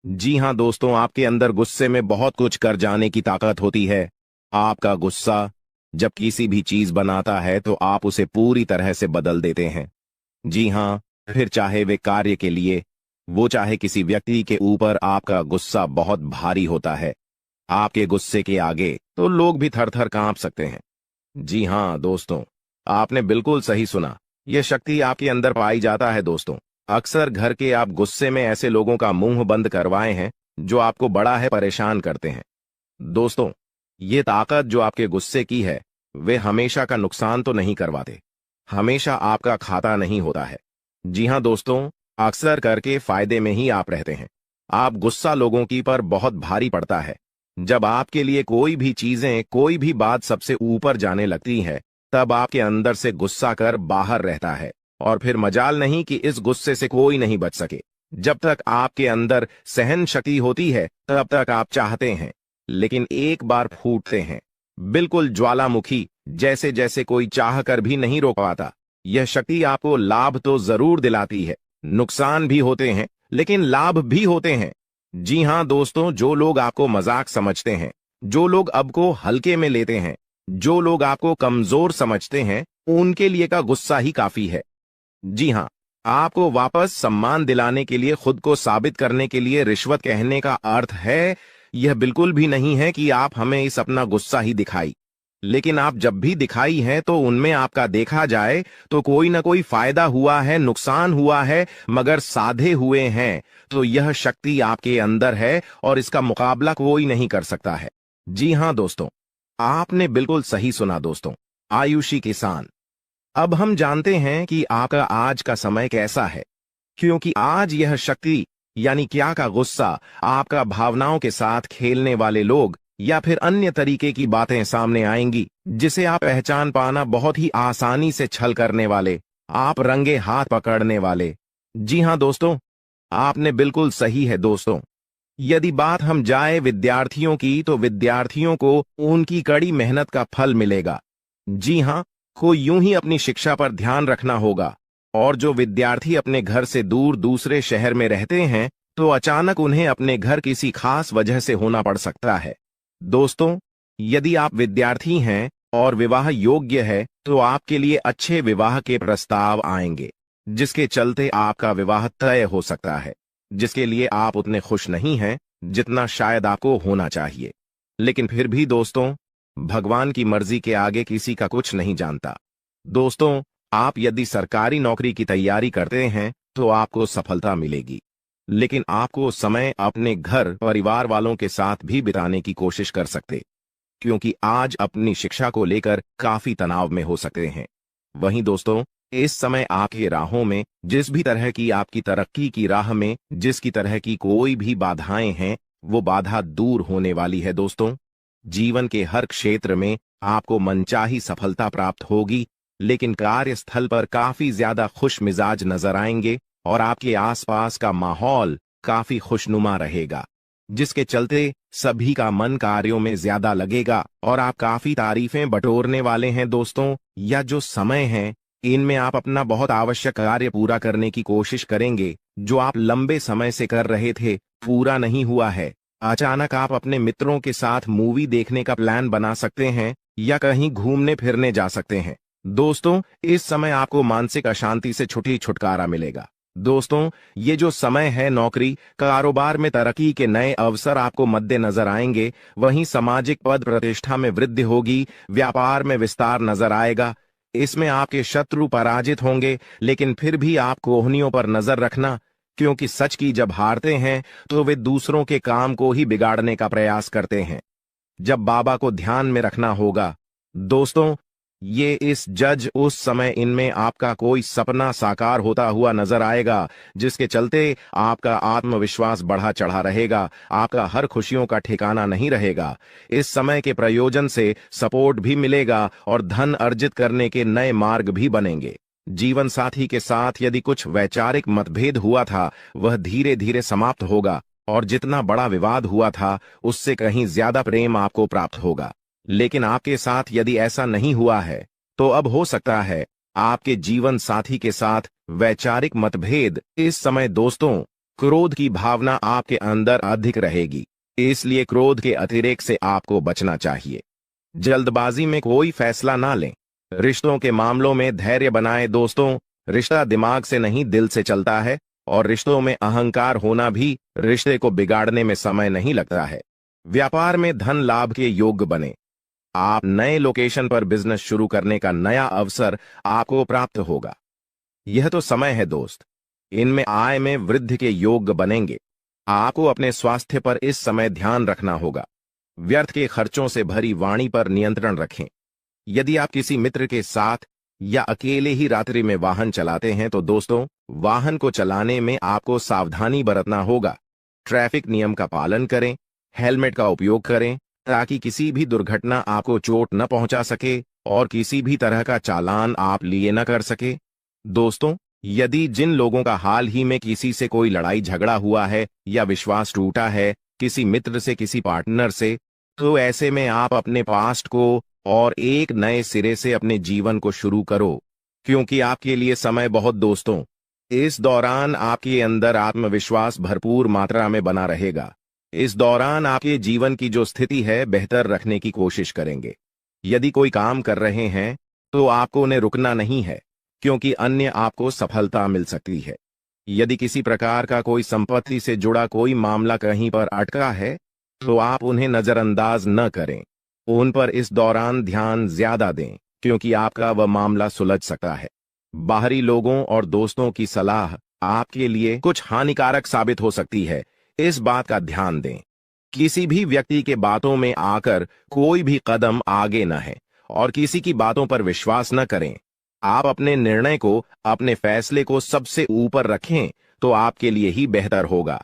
जी हाँ दोस्तों, आपके अंदर गुस्से में बहुत कुछ कर जाने की ताकत होती है। आपका गुस्सा जब किसी भी चीज बनाता है, तो आप उसे पूरी तरह से बदल देते हैं। जी हाँ, फिर चाहे वे कार्य के लिए, वो चाहे किसी व्यक्ति के ऊपर, आपका गुस्सा बहुत भारी होता है। आपके गुस्से के आगे तो लोग भी थर थर कांप सकते हैं। जी हाँ दोस्तों, आपने बिल्कुल सही सुना। यह शक्ति आपके अंदर पाई जाता है दोस्तों। अक्सर घर के आप गुस्से में ऐसे लोगों का मुंह बंद करवाए हैं जो आपको बड़ा है परेशान करते हैं। दोस्तों, ये ताकत जो आपके गुस्से की है, वे हमेशा का नुकसान तो नहीं करवाते, हमेशा आपका खाता नहीं होता है। जी हाँ दोस्तों, अक्सर करके फायदे में ही आप रहते हैं। आप गुस्सा लोगों की पर बहुत भारी पड़ता है। जब आपके लिए कोई भी चीजें, कोई भी बात सबसे ऊपर जाने लगती है, तब आपके अंदर से गुस्सा कर बाहर रहता है, और फिर मजाल नहीं कि इस गुस्से से कोई नहीं बच सके। जब तक आपके अंदर सहन शक्ति होती है, तब तक आप चाहते हैं, लेकिन एक बार फूटते हैं, बिल्कुल ज्वालामुखी जैसे जैसे कोई चाह कर भी नहीं रोक पाता। यह शक्ति आपको लाभ तो जरूर दिलाती है, नुकसान भी होते हैं लेकिन लाभ भी होते हैं। जी हां दोस्तों, जो लोग आपको मजाक समझते हैं, जो लोग अब को हल्के में लेते हैं, जो लोग आपको कमजोर समझते हैं, उनके लिए का गुस्सा ही काफी है। जी हां, आपको वापस सम्मान दिलाने के लिए, खुद को साबित करने के लिए रिश्वत कहने का अर्थ है, यह बिल्कुल भी नहीं है कि आप हमें इस अपना गुस्सा ही दिखाई। लेकिन आप जब भी दिखाई हैं तो उनमें आपका देखा जाए तो कोई ना कोई फायदा हुआ है, नुकसान हुआ है, मगर साधे हुए हैं तो यह शक्ति आपके अंदर है और इसका मुकाबला कोई नहीं कर सकता है। जी हां दोस्तों, आपने बिल्कुल सही सुना दोस्तों, आयुषी किसान। अब हम जानते हैं कि आपका आज का समय कैसा है, क्योंकि आज यह शक्ति यानी क्या का गुस्सा, आपका भावनाओं के साथ खेलने वाले लोग या फिर अन्य तरीके की बातें सामने आएंगी जिसे आप पहचान पाना बहुत ही आसानी से छल करने वाले, आप रंगे हाथ पकड़ने वाले। जी हां दोस्तों, आपने बिल्कुल सही है दोस्तों। यदि बात हम जाए विद्यार्थियों की, तो विद्यार्थियों को उनकी कड़ी मेहनत का फल मिलेगा। जी हां, को यूं ही अपनी शिक्षा पर ध्यान रखना होगा। और जो विद्यार्थी अपने घर से दूर दूसरे शहर में रहते हैं, तो अचानक उन्हें अपने घर किसी खास वजह से होना पड़ सकता है। दोस्तों, यदि आप विद्यार्थी हैं और विवाह योग्य है, तो आपके लिए अच्छे विवाह के प्रस्ताव आएंगे, जिसके चलते आपका विवाह तय हो सकता है, जिसके लिए आप उतने खुश नहीं हैं जितना शायद आपको होना चाहिए। लेकिन फिर भी दोस्तों, भगवान की मर्जी के आगे किसी का कुछ नहीं जानता। दोस्तों, आप यदि सरकारी नौकरी की तैयारी करते हैं तो आपको सफलता मिलेगी, लेकिन आपको समय अपने घर परिवार वालों के साथ भी बिताने की कोशिश कर सकते, क्योंकि आज अपनी शिक्षा को लेकर काफी तनाव में हो सकते हैं। वहीं दोस्तों, इस समय आपकी राहों में, जिस भी तरह की आपकी तरक्की की राह में जिसकी तरह की कोई भी बाधाएं हैं, वो बाधा दूर होने वाली है दोस्तों। जीवन के हर क्षेत्र में आपको मनचाही सफलता प्राप्त होगी, लेकिन कार्यस्थल पर काफी ज्यादा खुश मिजाज नजर आएंगे और आपके आसपास का माहौल काफी खुशनुमा रहेगा, जिसके चलते सभी का मन कार्यों में ज्यादा लगेगा और आप काफी तारीफें बटोरने वाले हैं दोस्तों। या जो समय है, इनमें आप अपना बहुत आवश्यक कार्य पूरा करने की कोशिश करेंगे, जो आप लंबे समय से कर रहे थे, पूरा नहीं हुआ है। अचानक आप अपने मित्रों के साथ मूवी देखने का प्लान बना सकते हैं या कहीं घूमने फिरने जा सकते हैं। दोस्तों, इस समय आपको मानसिक अशांति से छुटकारा मिलेगा। दोस्तों, ये जो समय है, नौकरी कारोबार में तरक्की के नए अवसर आपको मद्देनजर आएंगे, वहीं सामाजिक पद प्रतिष्ठा में वृद्धि होगी, व्यापार में विस्तार नजर आएगा। इसमें आपके शत्रु पराजित होंगे, लेकिन फिर भी आप कोहनियों पर नजर रखना, क्योंकि सच की जब हारते हैं तो वे दूसरों के काम को ही बिगाड़ने का प्रयास करते हैं। जब बाबा को ध्यान में रखना होगा। दोस्तों, ये इस जज उस समय इनमें आपका कोई सपना साकार होता हुआ नजर आएगा, जिसके चलते आपका आत्मविश्वास बढ़ा चढ़ा रहेगा, आपका हर खुशियों का ठिकाना नहीं रहेगा। इस समय के प्रयोजन से सपोर्ट भी मिलेगा और धन अर्जित करने के नए मार्ग भी बनेंगे। जीवन साथी के साथ यदि कुछ वैचारिक मतभेद हुआ था, वह धीरे धीरे समाप्त होगा और जितना बड़ा विवाद हुआ था, उससे कहीं ज्यादा प्रेम आपको प्राप्त होगा। लेकिन आपके साथ यदि ऐसा नहीं हुआ है, तो अब हो सकता है आपके जीवन साथी के साथ वैचारिक मतभेद। इस समय दोस्तों, क्रोध की भावना आपके अंदर अधिक रहेगी, इसलिए क्रोध के अतिरेक से आपको बचना चाहिए। जल्दबाजी में कोई फैसला ना लें। रिश्तों के मामलों में धैर्य बनाएं दोस्तों। रिश्ता दिमाग से नहीं, दिल से चलता है, और रिश्तों में अहंकार होना भी रिश्ते को बिगाड़ने में समय नहीं लगता है। व्यापार में धन लाभ के योग्य बने। आप नए लोकेशन पर बिजनेस शुरू करने का नया अवसर आपको प्राप्त होगा। यह तो समय है दोस्त, इनमें आय में वृद्धि के योग्य बनेंगे। आपको अपने स्वास्थ्य पर इस समय ध्यान रखना होगा। व्यर्थ के खर्चों से भरी वाणी पर नियंत्रण रखें। यदि आप किसी मित्र के साथ या अकेले ही रात्रि में वाहन चलाते हैं, तो दोस्तों, वाहन को चलाने में आपको सावधानी बरतना होगा। ट्रैफिक नियम का पालन करें, हेलमेट का उपयोग करें, ताकि किसी भी दुर्घटना आपको चोट न पहुंचा सके और किसी भी तरह का चालान आप लिए न कर सके। दोस्तों, यदि जिन लोगों का हाल ही में किसी से कोई लड़ाई झगड़ा हुआ है या विश्वास टूटा है, किसी मित्र से, किसी पार्टनर से, तो ऐसे में आप अपने पास्ट को और एक नए सिरे से अपने जीवन को शुरू करो, क्योंकि आपके लिए समय बहुत दोस्तों इस दौरान आपके अंदर आत्मविश्वास भरपूर मात्रा में बना रहेगा। इस दौरान आपके जीवन की जो स्थिति है बेहतर रखने की कोशिश करेंगे। यदि कोई काम कर रहे हैं तो आपको उन्हें रुकना नहीं है, क्योंकि अन्य आपको सफलता मिल सकती है। यदि किसी प्रकार का कोई संपत्ति से जुड़ा कोई मामला कहीं पर अटका है तो आप उन्हें नजरअंदाज न करें, उन पर इस दौरान ध्यान ज्यादा दें, क्योंकि आपका वह मामला सुलझ सकता है। बाहरी लोगों और दोस्तों की सलाह आपके लिए कुछ हानिकारक साबित हो सकती है, इस बात का ध्यान दें। किसी भी व्यक्ति के बातों में आकर कोई भी कदम आगे न है और किसी की बातों पर विश्वास न करें। आप अपने निर्णय को, अपने फैसले को सबसे ऊपर रखें तो आपके लिए ही बेहतर होगा।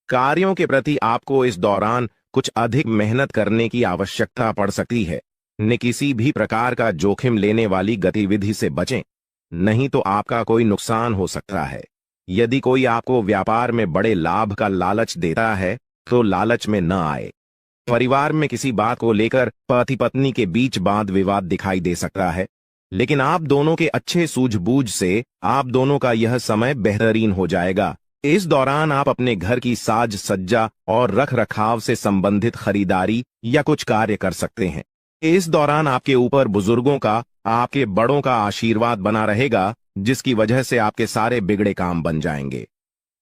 कार्यों के प्रति आपको इस दौरान कुछ अधिक मेहनत करने की आवश्यकता पड़ सकती है। न किसी भी प्रकार का जोखिम लेने वाली गतिविधि से बचें, नहीं तो आपका कोई नुकसान हो सकता है। यदि कोई आपको व्यापार में बड़े लाभ का लालच देता है तो लालच में न आए। परिवार में किसी बात को लेकर पति पत्नी के बीच वाद विवाद दिखाई दे सकता है, लेकिन आप दोनों के अच्छे सूझबूझ से आप दोनों का यह समय बेहतरीन हो जाएगा। इस दौरान आप अपने घर की साज सज्जा और रख रखाव से संबंधित खरीदारी या कुछ कार्य कर सकते हैं। इस दौरान आपके ऊपर बुजुर्गों का, आपके बड़ों का आशीर्वाद बना रहेगा, जिसकी वजह से आपके सारे बिगड़े काम बन जाएंगे।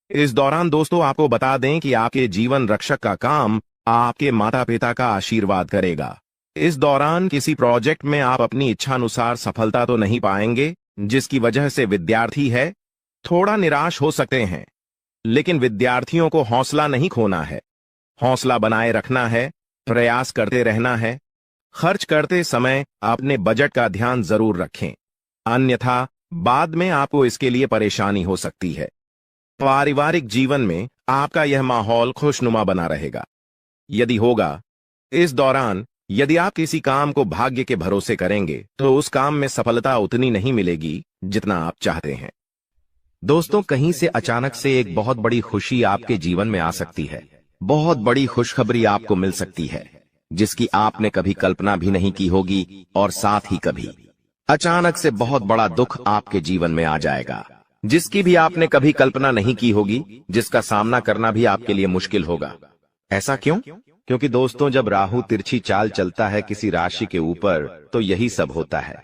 इस दौरान दोस्तों आपको बता दें कि आपके जीवन रक्षक का काम आपके माता पिता का आशीर्वाद करेगा। इस दौरान किसी प्रोजेक्ट में आप अपनी इच्छानुसार सफलता तो नहीं पाएंगे, जिसकी वजह से विद्यार्थी है थोड़ा निराश हो सकते हैं, लेकिन विद्यार्थियों को हौसला नहीं खोना है, हौसला बनाए रखना है, प्रयास करते रहना है। खर्च करते समय अपने बजट का ध्यान जरूर रखें, अन्यथा बाद में आपको इसके लिए परेशानी हो सकती है। पारिवारिक जीवन में आपका यह माहौल खुशनुमा बना रहेगा। यदि होगा, इस दौरान यदि आप किसी काम को भाग्य के भरोसे करेंगे तो उस काम में सफलता उतनी नहीं मिलेगी जितना आप चाहते हैं। दोस्तों, कहीं से अचानक से एक बहुत बड़ी खुशी आपके जीवन में आ सकती है। बहुत बड़ी खुशखबरी आपको मिल सकती है, जिसकी आपने कभी कल्पना भी नहीं की होगी, और साथ ही कभी अचानक से बहुत बड़ा दुख आपके जीवन में आ जाएगा, जिसकी भी आपने कभी कल्पना नहीं की होगी, जिसका सामना करना भी आपके लिए मुश्किल होगा। ऐसा क्यों? क्योंकि दोस्तों, जब राहु तिरछी चाल चलता है किसी राशि के ऊपर तो यही सब होता है।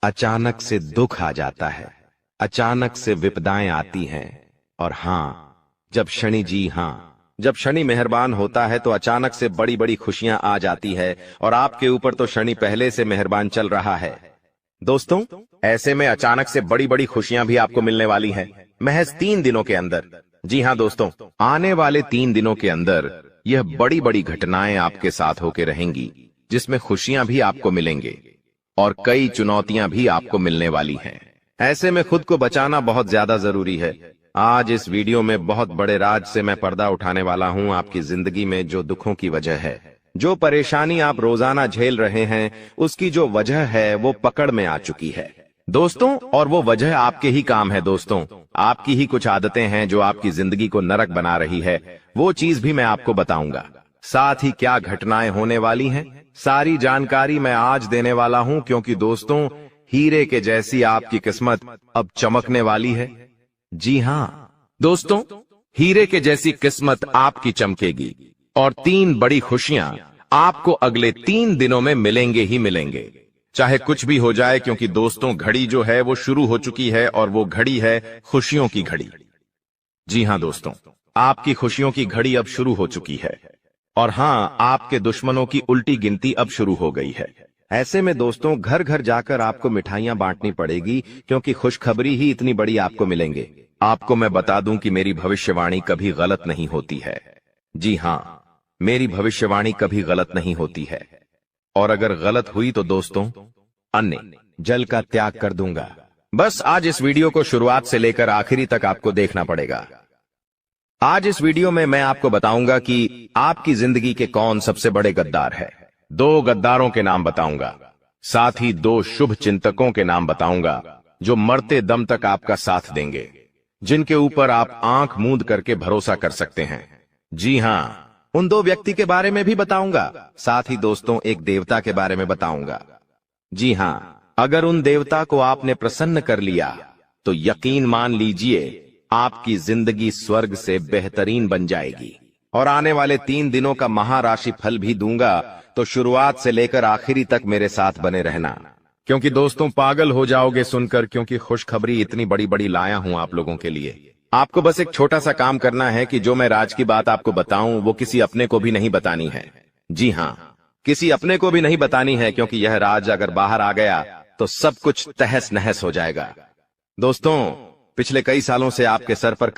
अचानक से दुख आ जाता है, अचानक से विपदाएं आती हैं। और जब शनि मेहरबान होता है तो अचानक से बड़ी बड़ी खुशियां आ जाती है, और आपके ऊपर तो शनि पहले से मेहरबान चल रहा है। दोस्तों, ऐसे में अचानक से बड़ी बड़ी खुशियां भी आपको मिलने वाली हैं, महज 3 दिनों के अंदर। जी हां दोस्तों, आने वाले 3 दिनों के अंदर यह बड़ी बड़ी घटनाएं आपके साथ होके रहेंगी, जिसमें खुशियां भी आपको मिलेंगे और कई चुनौतियां भी आपको मिलने वाली हैं। ऐसे में खुद को बचाना बहुत ज्यादा जरूरी है। आज इस वीडियो में बहुत बड़े राज से मैं पर्दा उठाने वाला हूं। आपकी जिंदगी में जो दुखों की वजह है, जो परेशानी आप रोजाना झेल रहे हैं, उसकी जो वजह है वो पकड़ में आ चुकी है दोस्तों, और वो वजह आपके ही काम है दोस्तों। आपकी ही कुछ आदतें हैं जो आपकी जिंदगी को नरक बना रही है। वो चीज भी मैं आपको बताऊंगा। साथ ही क्या घटनाएं होने वाली हैं, सारी जानकारी मैं आज देने वाला हूं, क्योंकि दोस्तों, हीरे के जैसी आपकी किस्मत अब चमकने वाली है। जी हां दोस्तों, हीरे के जैसी किस्मत आपकी चमकेगी, और 3 बड़ी खुशियां आपको अगले 3 दिनों में मिलेंगे ही मिलेंगे, चाहे कुछ भी हो जाए। क्योंकि दोस्तों, घड़ी जो है वो शुरू हो चुकी है, और वो घड़ी है खुशियों की घड़ी। जी हां दोस्तों, आपकी खुशियों की घड़ी अब शुरू हो चुकी है, और आपके दुश्मनों की उल्टी गिनती अब शुरू हो गई है। ऐसे में दोस्तों, घर घर जाकर आपको मिठाइयां बांटनी पड़ेगी, क्योंकि खुशखबरी ही इतनी बड़ी आपको मिलेंगे। आपको मैं बता दूं कि मेरी भविष्यवाणी कभी गलत नहीं होती है। जी हां, मेरी भविष्यवाणी कभी गलत नहीं होती है, और अगर गलत हुई तो दोस्तों, अन्न जल का त्याग कर दूंगा। बस आज इस वीडियो को शुरुआत से लेकर आखिरी तक आपको देखना पड़ेगा। आज इस वीडियो में मैं आपको बताऊंगा कि आपकी जिंदगी के कौन सबसे बड़े गद्दार है। 2 गद्दारों के नाम बताऊंगा, साथ ही 2 शुभ चिंतकों के नाम बताऊंगा, जो मरते दम तक आपका साथ देंगे, जिनके ऊपर आप आंख मूंद करके भरोसा कर सकते हैं। जी हां, उन 2 व्यक्ति के बारे में भी बताऊंगा। साथ ही दोस्तों एक देवता के बारे में बताऊंगा। जी हाँ, अगर उन देवता को आपने प्रसन्न कर लिया तो यकीन मान लीजिए आपकी जिंदगी स्वर्ग से बेहतरीन बन जाएगी। और आने वाले 3 दिनों का महाराशि फल भी दूंगा, तो शुरुआत से लेकर आखिरी तक मेरे साथ बने रहना। क्योंकि दोस्तों पागल हो जाओगे सुनकर, क्योंकि खुशखबरी इतनी बड़ी बड़ी लाया हूं आप लोगों के लिए। आपको बस एक छोटा सा काम करना है कि जो मैं राज की बात आपको बताऊं वो किसी अपने को भी नहीं बतानी है। जी हाँ, किसी अपने को भी नहीं बतानी है, क्योंकि यह राज अगर बाहर आ गया तो सब कुछ तहस नहस हो जाएगा। दोस्तों पिछले कई सालों से आपके सर पर